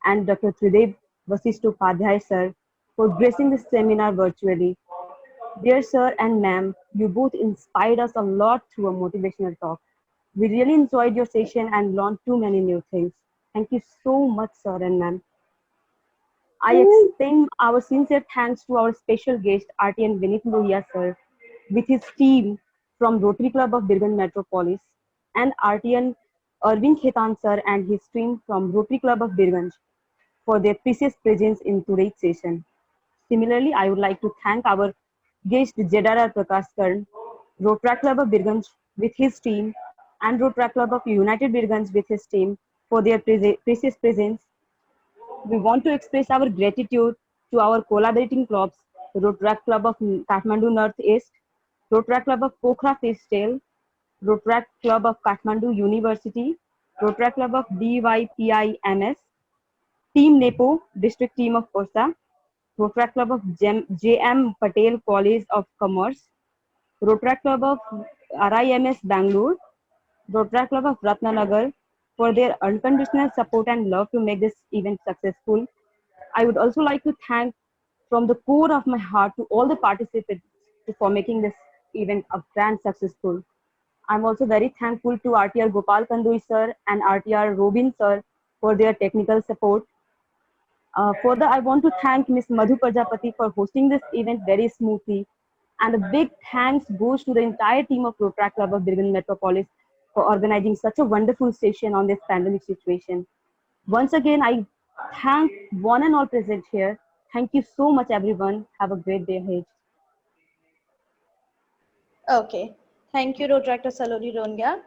and Dr. Tridev Vasishthopadhyay sir, for gracing this seminar virtually. Dear sir and ma'am, you both inspired us a lot through a motivational talk. We really enjoyed your session and learned too many new things. Thank you so much, sir and ma'am. I extend our sincere thanks to our special guest, RTN Vinit Lohia sir, with his team from Rotary Club of Birgunj Metropolis, and RTN Arvind Khetan sir and his team from Rotary Club of Birgunj for their precious presence in today's session. Similarly, I would like to thank our guest Jedara Prakash Karan Rotaract Club of Birganj with his team, and Rotaract Club of United Birganj with his team for their precious presence. We want to express our gratitude to our collaborating clubs, Rotaract Club of Kathmandu Northeast, Rotaract Club of Pokhara Fistel, Rotaract Club of Kathmandu University, Rotaract Club of DYPIMS, Team Nepo, District Team of Orsa, Rotaract Club of JM Patel College of Commerce, Rotaract Club of RIMS Bangalore, Rotaract Club of Ratnanagar for their unconditional support and love to make this event successful. I would also like to thank from the core of my heart to all the participants for making this event a grand successful. I'm also very thankful to RTR Gopal Kandui sir and RTR Robin sir for their technical support. Further, I want to thank Ms. Madhu Prajapati for hosting this event very smoothly. And a big thanks goes to the entire team of Rotaract Club of Birganj Metropolis for organizing such a wonderful session on this pandemic situation. Once again, I thank one and all present here. Thank you so much, everyone. Have a great day ahead. Okay. Thank you, Rotractor Saloni Ronga.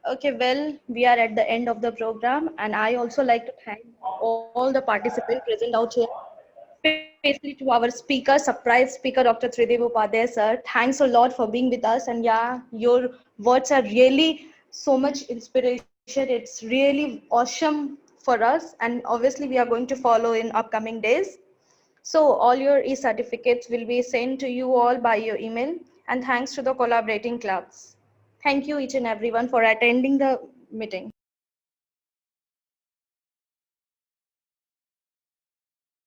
Okay, well, we are at the end of the program, and I also like to thank all the participants present out here, especially to our speaker, surprise speaker, Dr. Tridev Upadhyay, sir. Thanks a lot for being with us. And yeah, your words are really so much inspiration. It's really awesome for us. And obviously, we are going to follow in upcoming days. So all your e-certificates will be sent to you all by your email. And thanks to the collaborating clubs. Thank you each and everyone for attending the meeting.